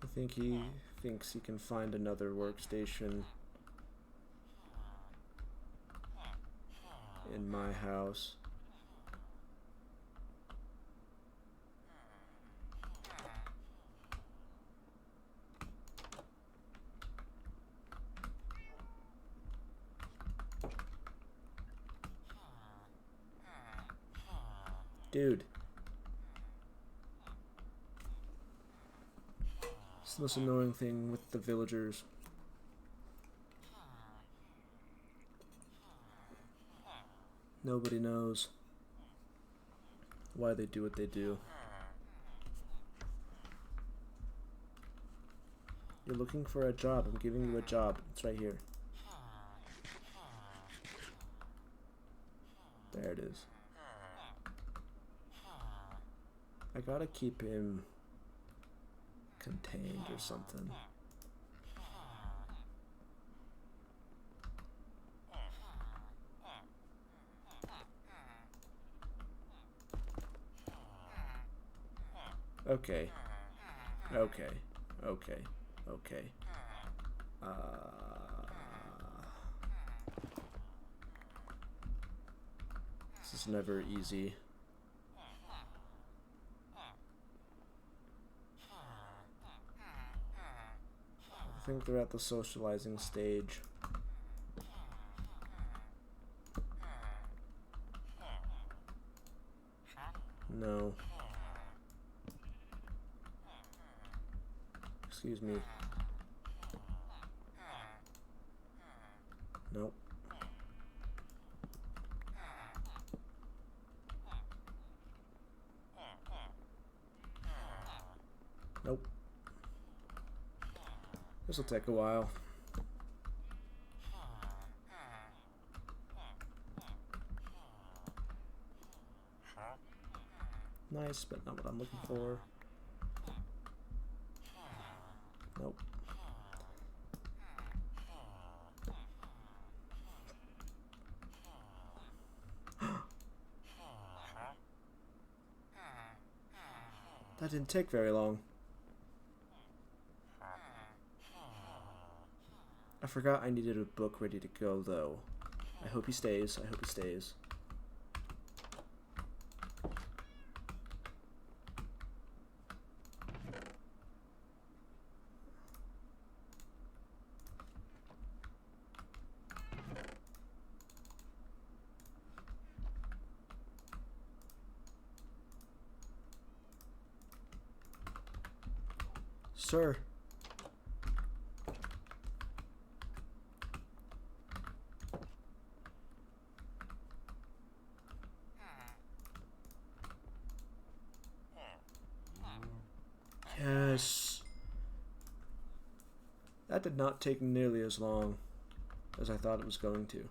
I think he thinks he can find another workstation in my house. Dude. It's the most annoying thing with the villagers. Nobody knows why they do what they do. You're looking for a job. I'm giving you a job. It's right here. There it is. I gotta keep him contained or something. Okay. Okay. Okay. Okay. This is never easy. I think they're at the socializing stage. No. Excuse me. Nope. Nope. This will take a while. Nice, but not what I'm looking for. Nope. That didn't take very long. I forgot I needed a book ready to go, though. I hope he stays. I hope he stays. Sir. Yes. That did not take nearly as long as I thought it was going to.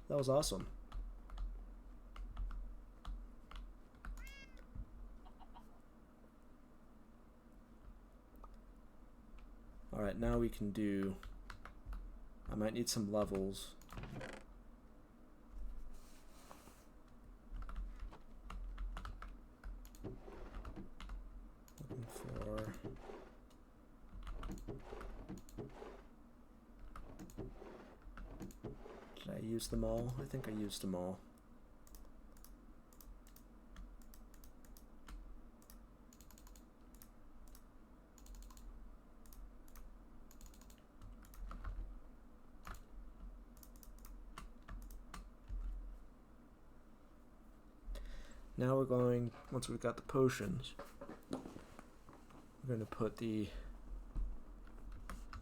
That was awesome. Alright, now we can do... I might need some levels. Looking for... use them all? I think I used them all. Now we're going, once we've got the potions, we're going to put the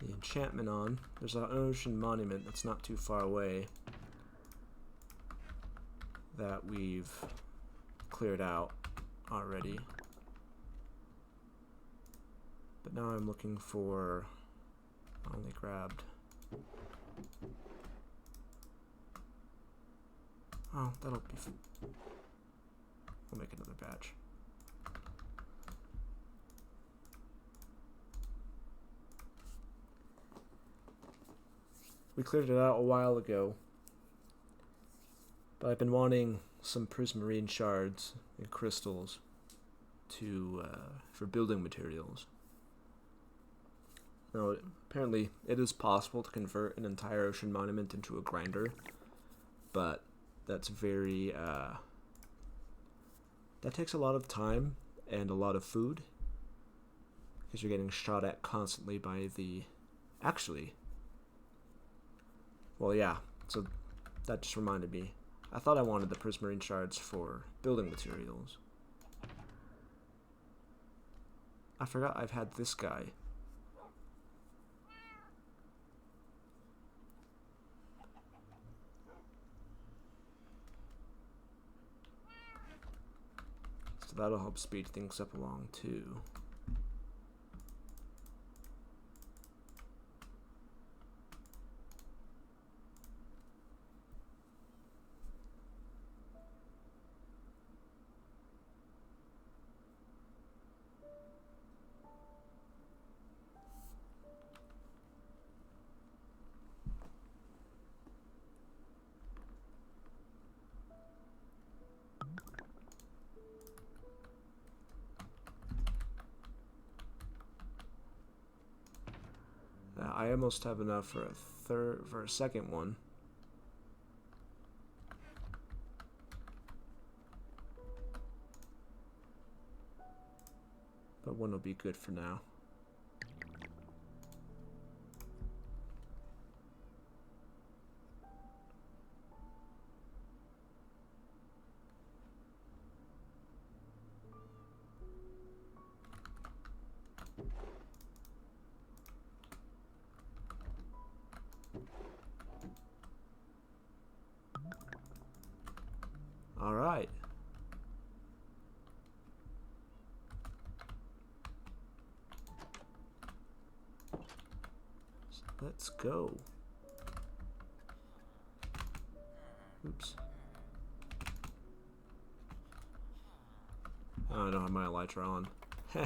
enchantment on. There's an ocean monument that's not too far away that we've cleared out already. But now I'm looking for, I only grabbed, oh, that'll be, we'll make another batch. We cleared it out a while ago, but I've been wanting some prismarine shards and crystals to for building materials. Now, apparently, it is possible to convert an entire ocean monument into a grinder, but that's very that takes a lot of time and a lot of food because you're getting shot at constantly by the actually. Well, yeah, so that just reminded me. I thought I wanted the prismarine shards for building materials. I forgot I've had this guy. So that'll help speed things up along too. I almost have enough for a second one. But one will be good for now. All right. So let's go. Oops. Oh, I don't have my elytra on. Heh.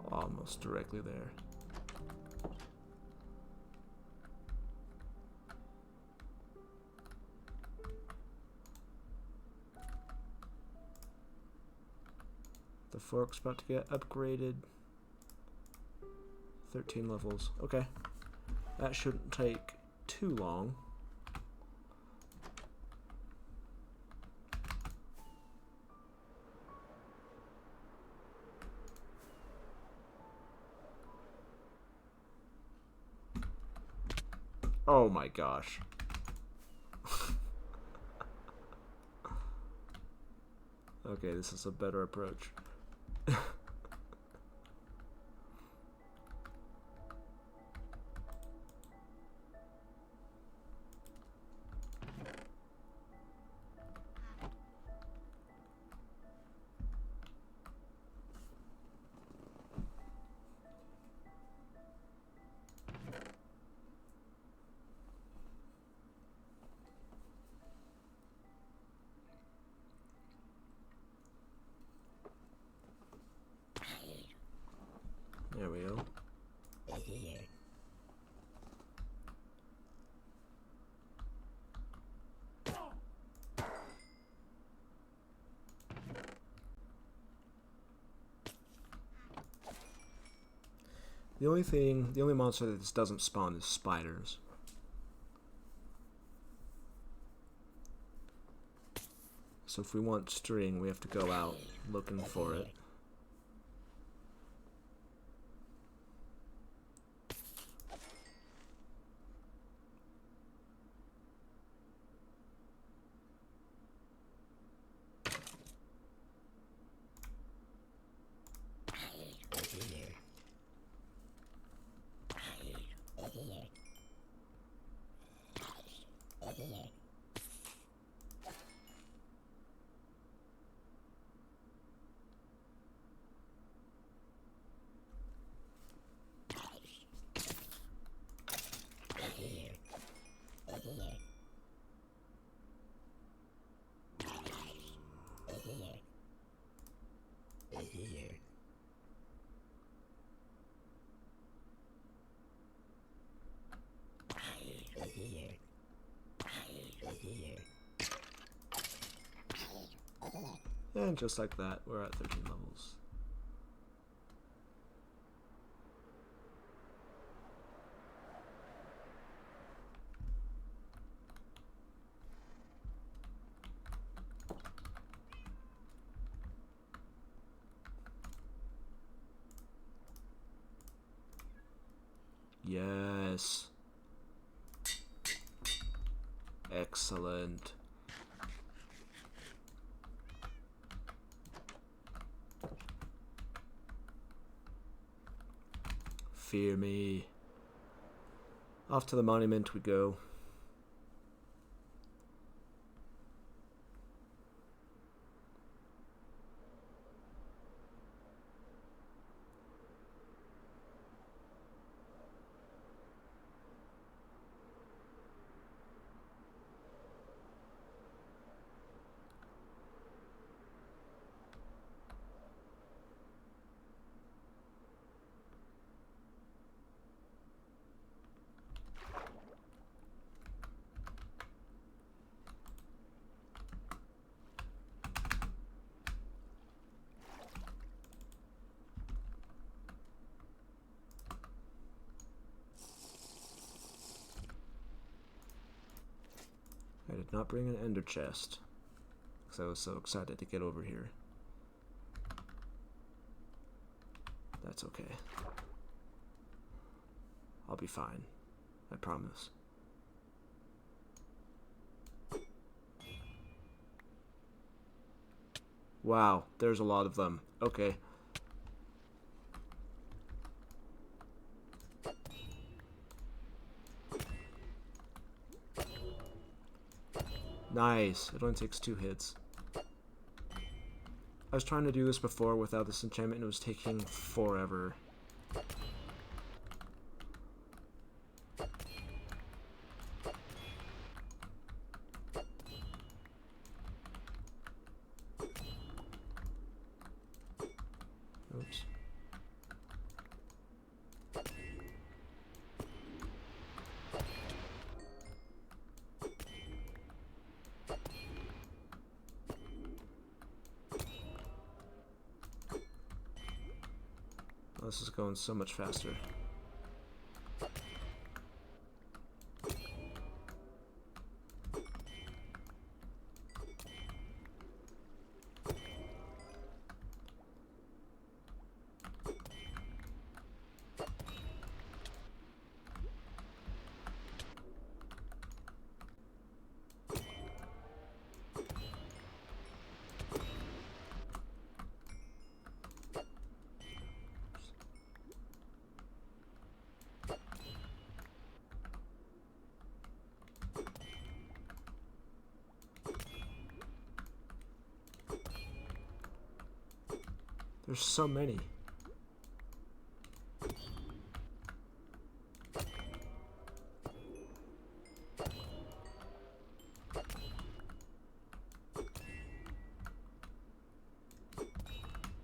Almost directly there. The fork's about to get upgraded. 13 levels. Okay. That shouldn't take too long. Oh my gosh. Okay, this is a better approach. There we go. The only monster that this doesn't spawn is spiders. So if we want string, we have to go out looking for it. And just like that, we're at 13 levels. Yes. Excellent. Fear me. Off to the monument we go. I did not bring an ender chest because I was so excited to get over here. That's okay. I'll be fine. I promise. Wow, there's a lot of them. Okay. Nice. It only takes 2 hits. I was trying to do this before without this enchantment and it was taking forever. Oops. This is going so much faster. There's so many.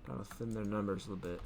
Gotta thin their numbers a little bit.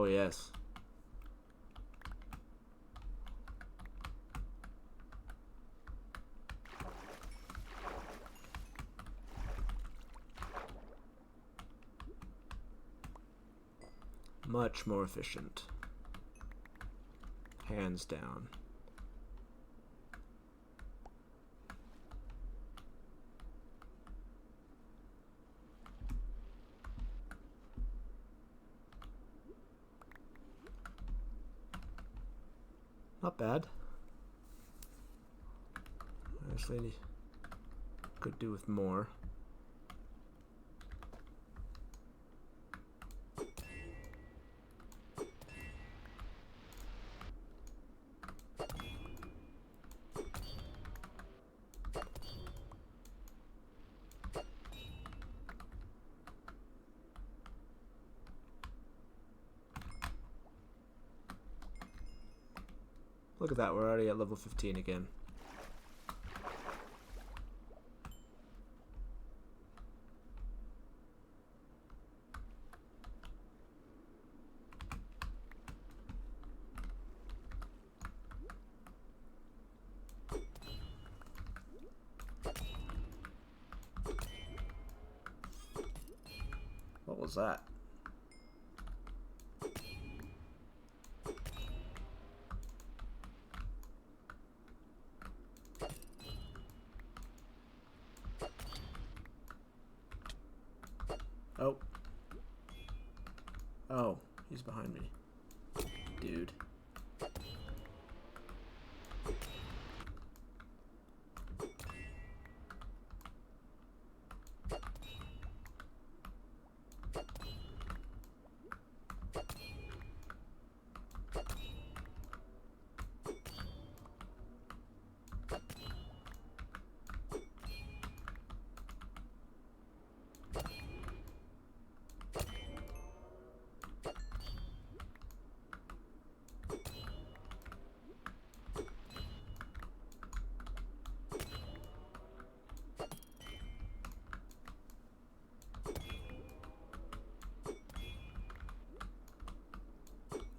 Oh, yes. Much more efficient. Hands down. Not bad. Honestly, could do with more. Look at that, we're already at level 15 again. What was that? Oh. Oh, he's behind me. Dude.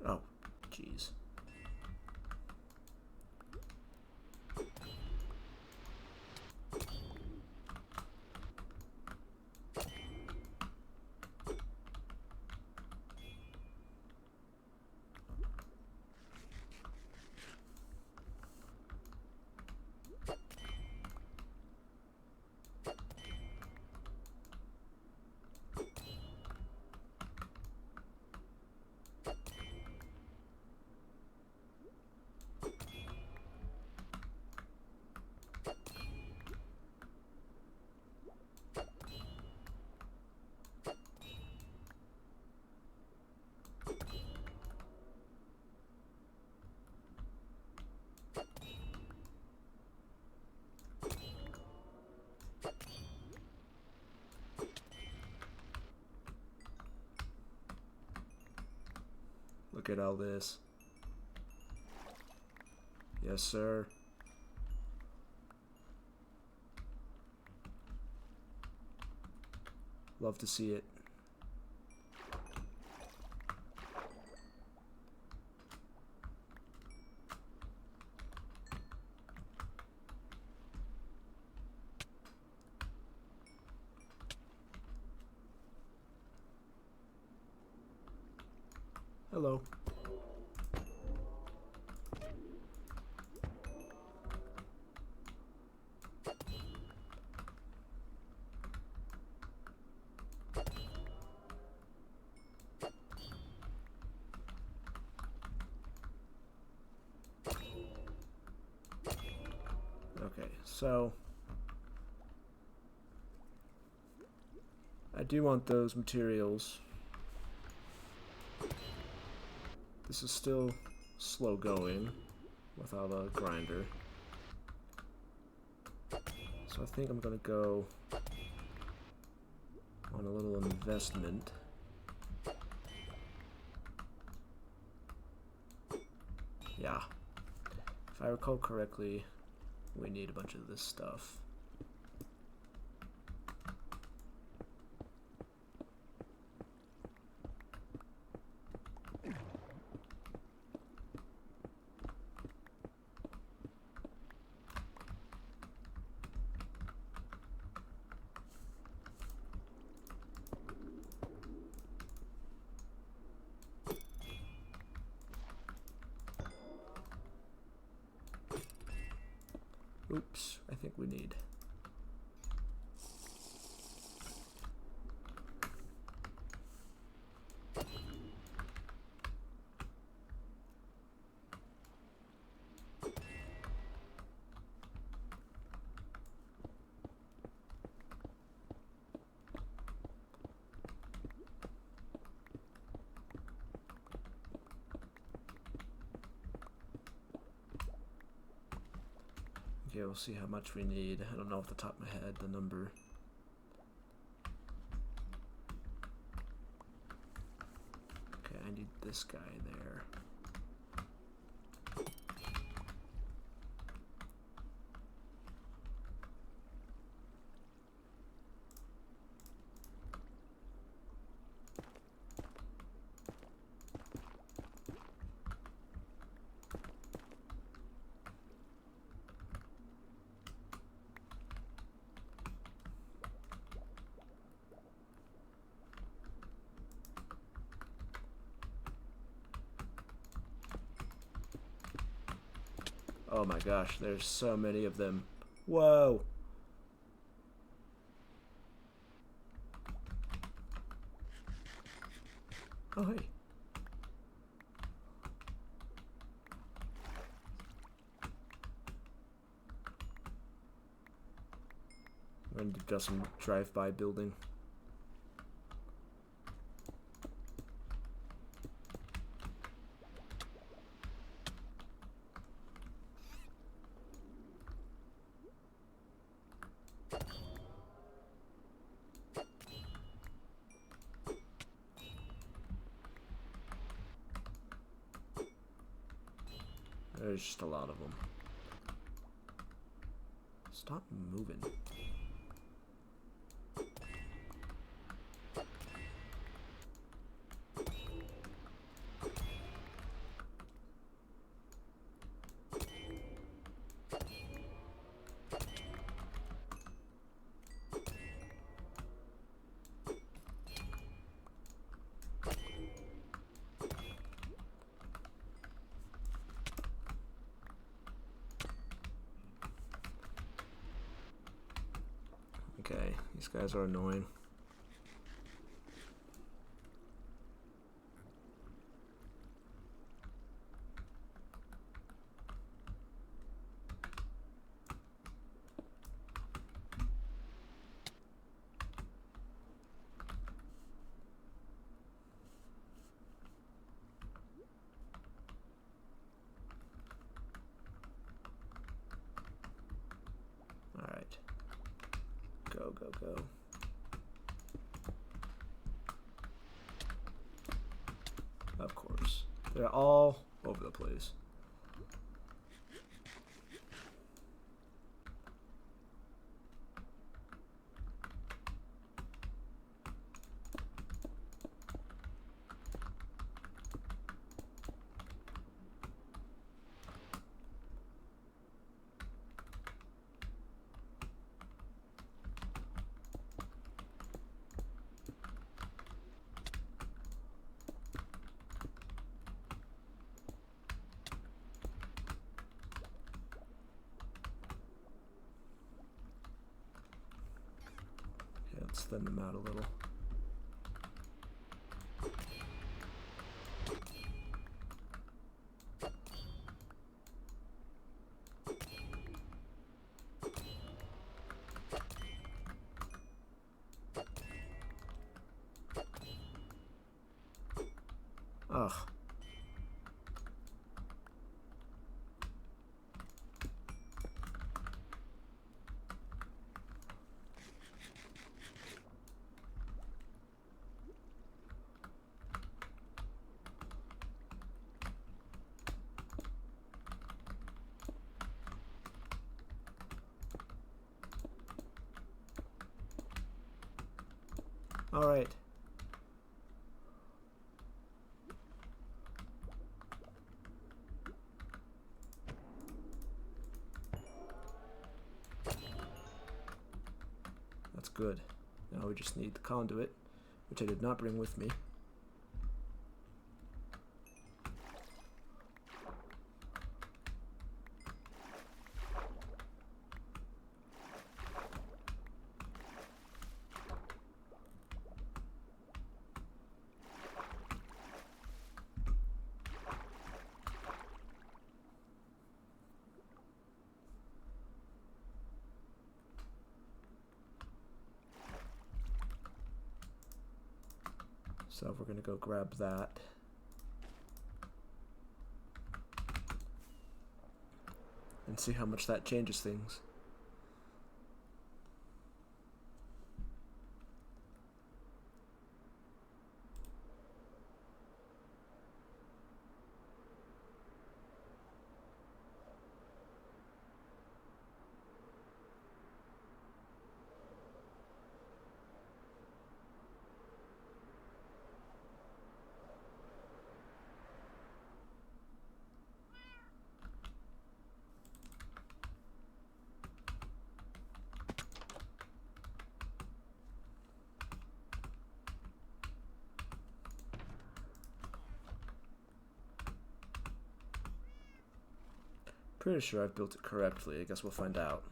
Oh, jeez. Look at all this. Yes, sir. Love to see it. Hello. Okay, so I do want those materials. This is still slow going without a grinder. So I think I'm gonna go on a little investment. Yeah. If I recall correctly, we need a bunch of this stuff. Oops, I think we need... Okay, we'll see how much we need. I don't know off the top of my head the number. Okay, I need this guy there. Oh my gosh, there's so many of them. Whoa! Oh, hey. I'm going to do some drive-by building. There's just a lot of them. Stop moving. Okay, these guys are annoying. Alright. Go, go, go. Of course. They're all over the place. Let's thin them out a little. Ugh. All right. That's good. Now we just need the conduit, which I did not bring with me. So we're going to go grab that. And see how much that changes things. Pretty sure I've built it correctly. I guess we'll find out.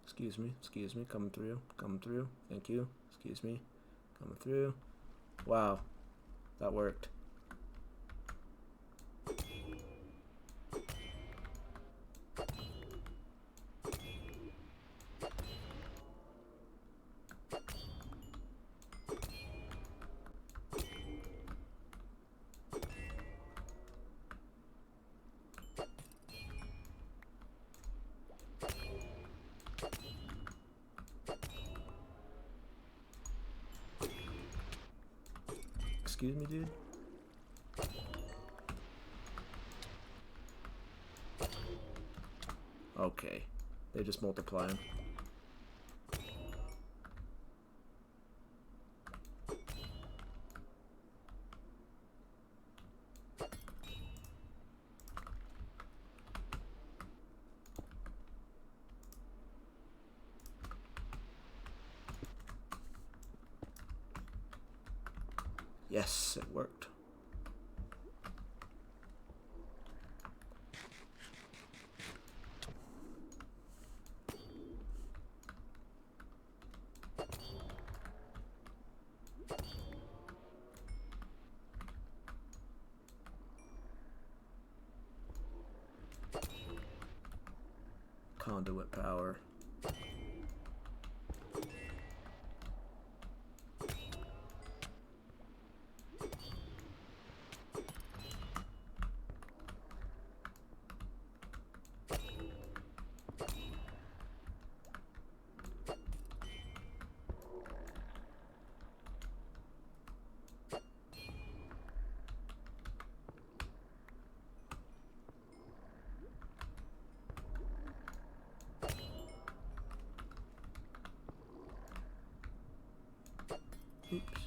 Excuse me, coming through, thank you, excuse me, coming through. Wow, that worked. Excuse me, dude. Okay, they just multiply them. Yes, it worked. Conduit power. Oops.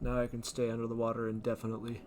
Now I can stay under the water indefinitely.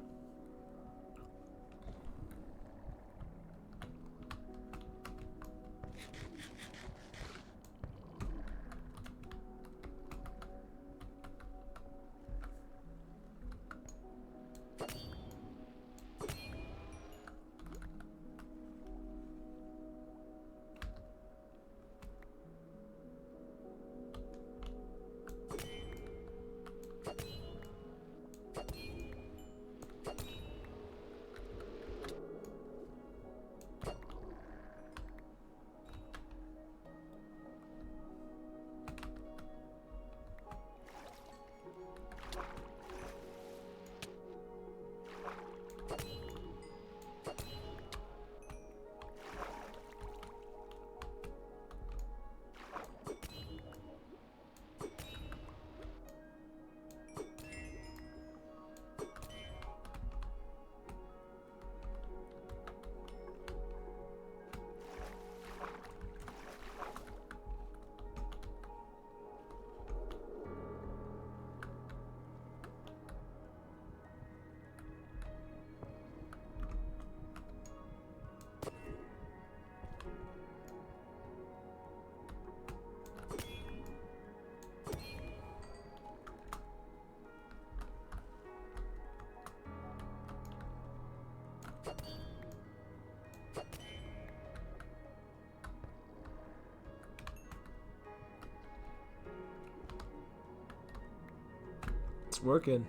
It's working.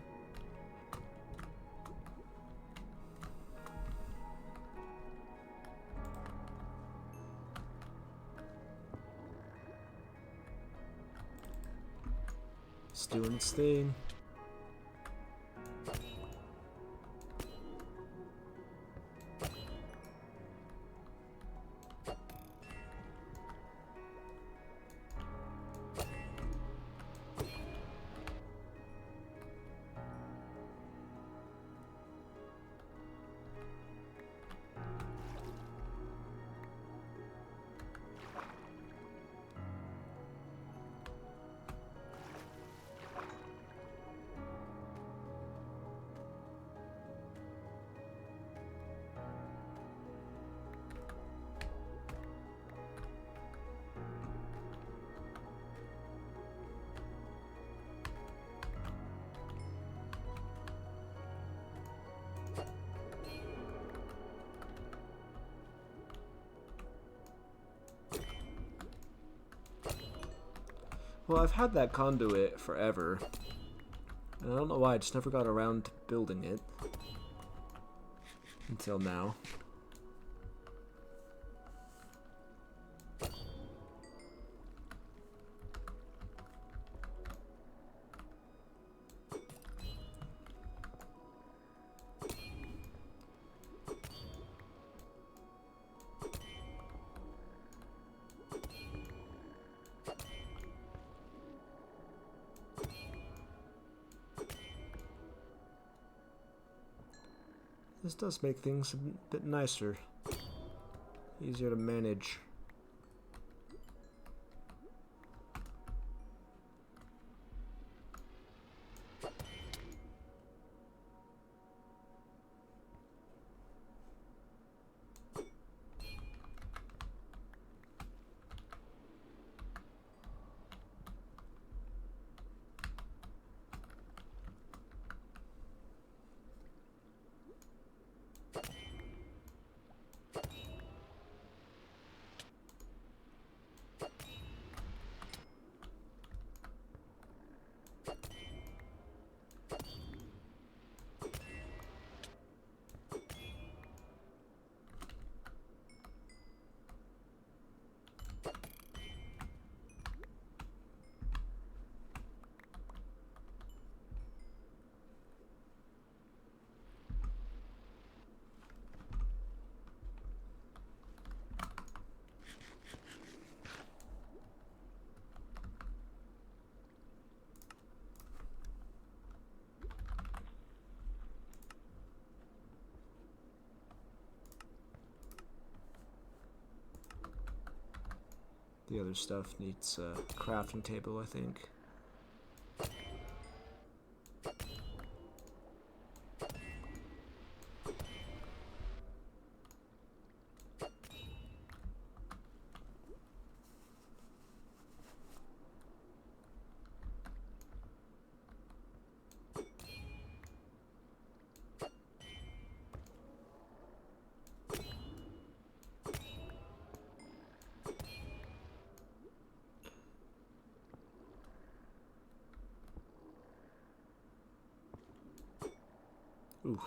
It's doing its thing. Well, I've had that conduit forever, and I don't know why I just never got around to building it until now. This does make things a bit nicer, easier to manage. The other stuff needs a crafting table, I think. Ooh.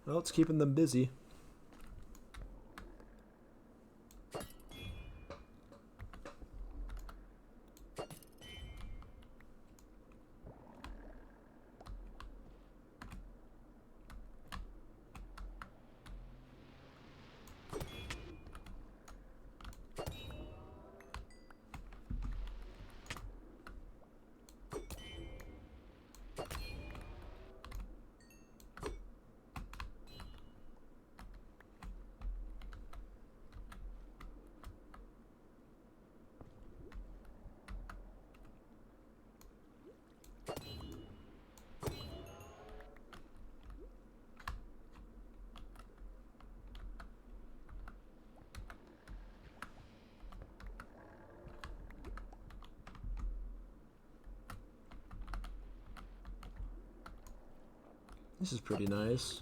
Well, it's keeping them busy. This is pretty nice.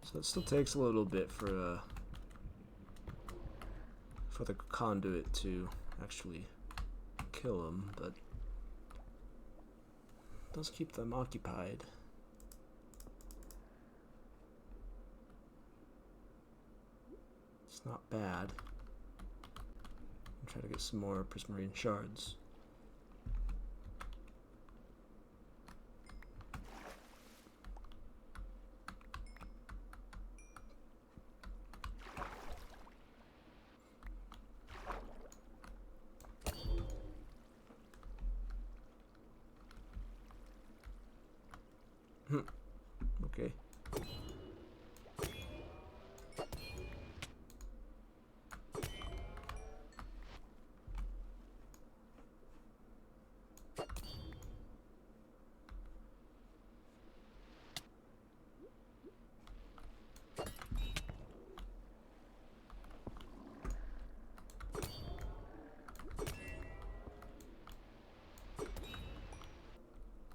So it still takes a little bit for the conduit to actually kill them, but it does keep them occupied. It's not bad. I'll try to get some more prismarine shards. Okay.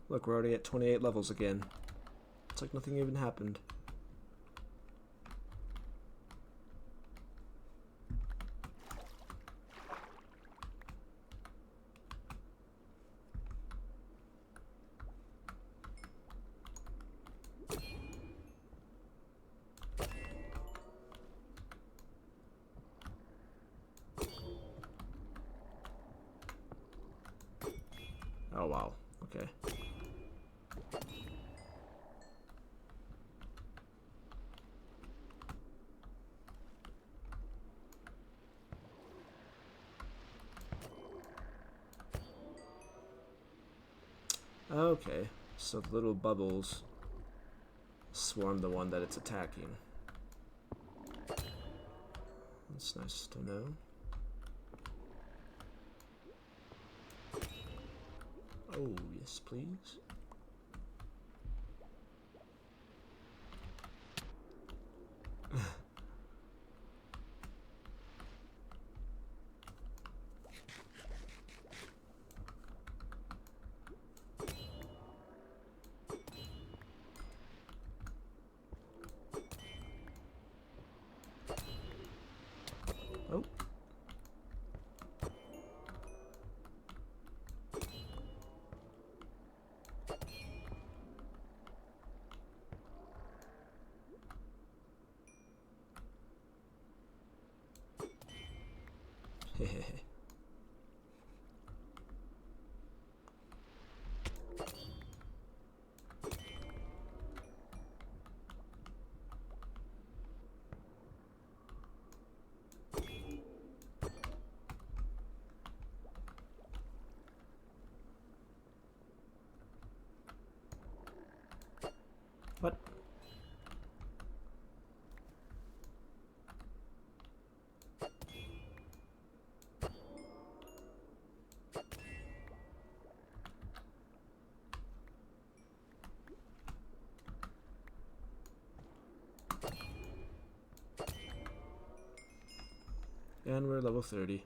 Look, we're already at 28 levels again. It's like nothing even happened. Oh wow, okay. Okay, so the little bubbles swarm the one that it's attacking. That's nice to know. Oh, yes, please. Oh. Hehehe. What? And we're level 30.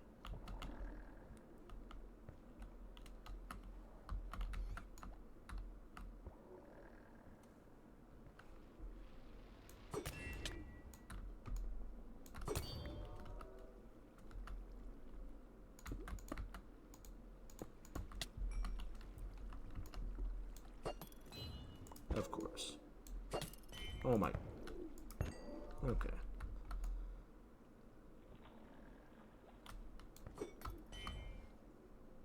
Of course. Oh my. Okay.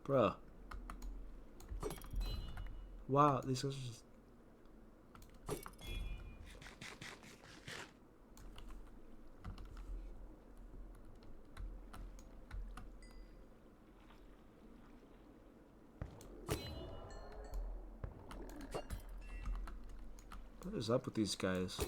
Bruh. Wow, these guys are just... What is up with these guys?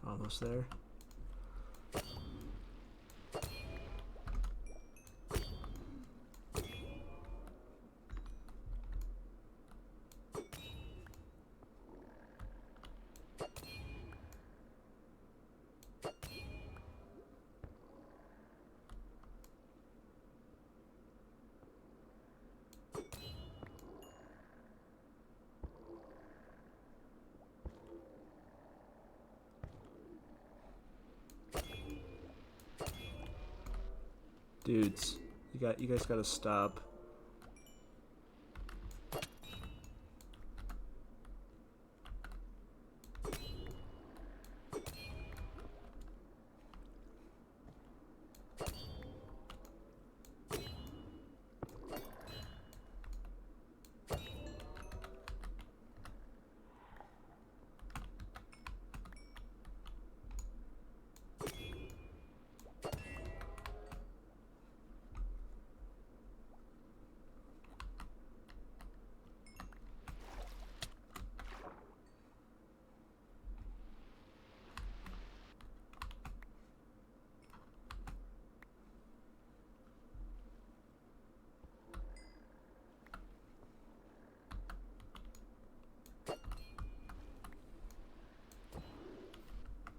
Almost there. Dudes, you guys gotta stop.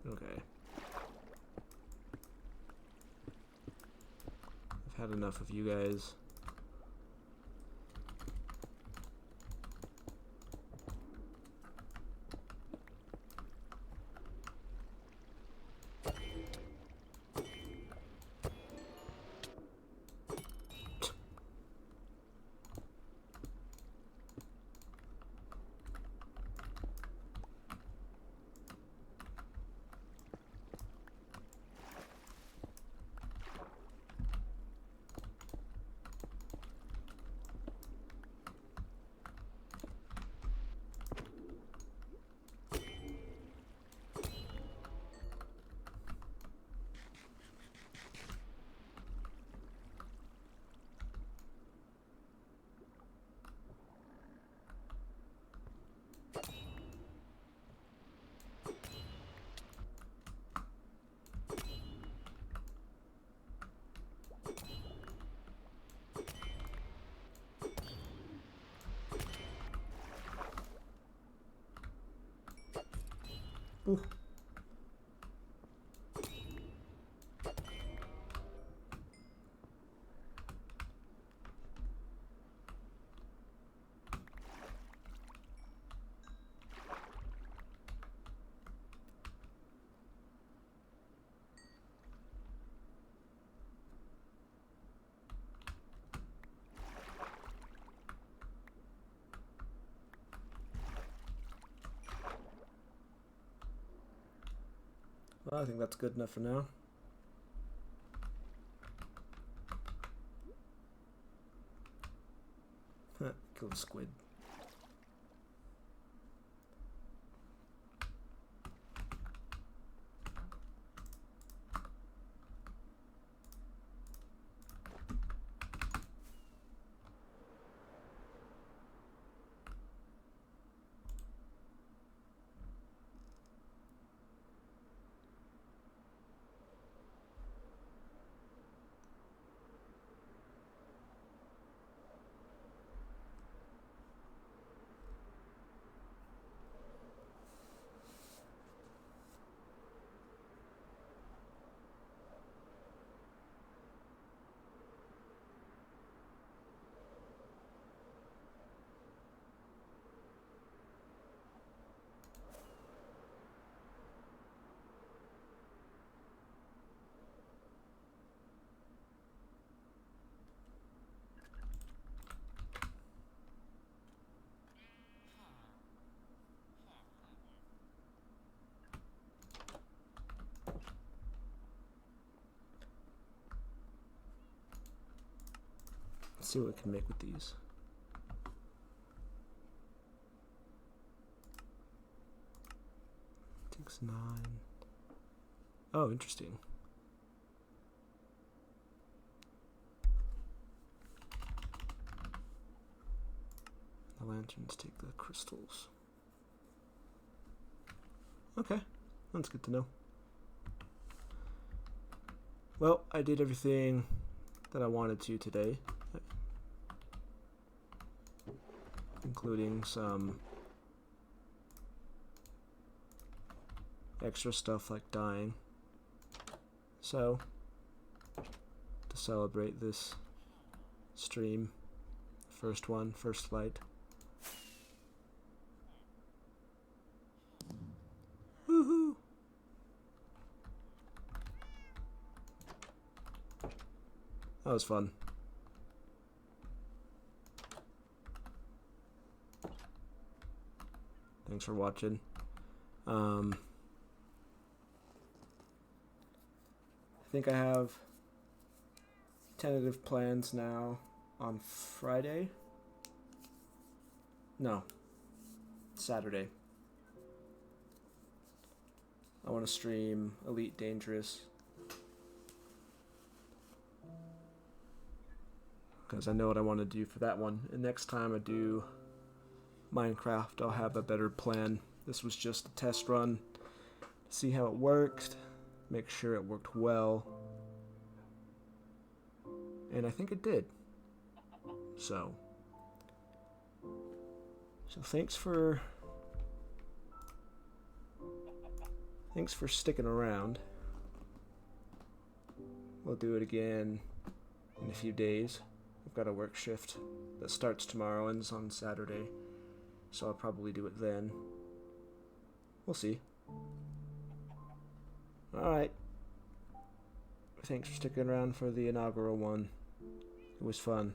Okay. I've had enough of you guys. Ooh. Well, I think that's good enough for now. Kill the squid. see what we can make with these. Takes 9. Oh, interesting. The lanterns take the crystals. Okay, that's good to know. Well, I did everything that I wanted to today, including some extra stuff like dying. So, to celebrate this stream, first light. Woohoo! That was fun. Thanks for watching. I think I have tentative plans now on Friday. No, Saturday. I want to stream Elite Dangerous because I know what I want to do for that one. And next time I do Minecraft, I'll have a better plan. This was just a test run. See how it worked. Make sure it worked well. And I think it did. So thanks for sticking around. We'll do it again in a few days. I've got a work shift that starts tomorrow, ends on Saturday. So I'll probably do it then. We'll see. Alright. Thanks for sticking around for the inaugural one. It was fun.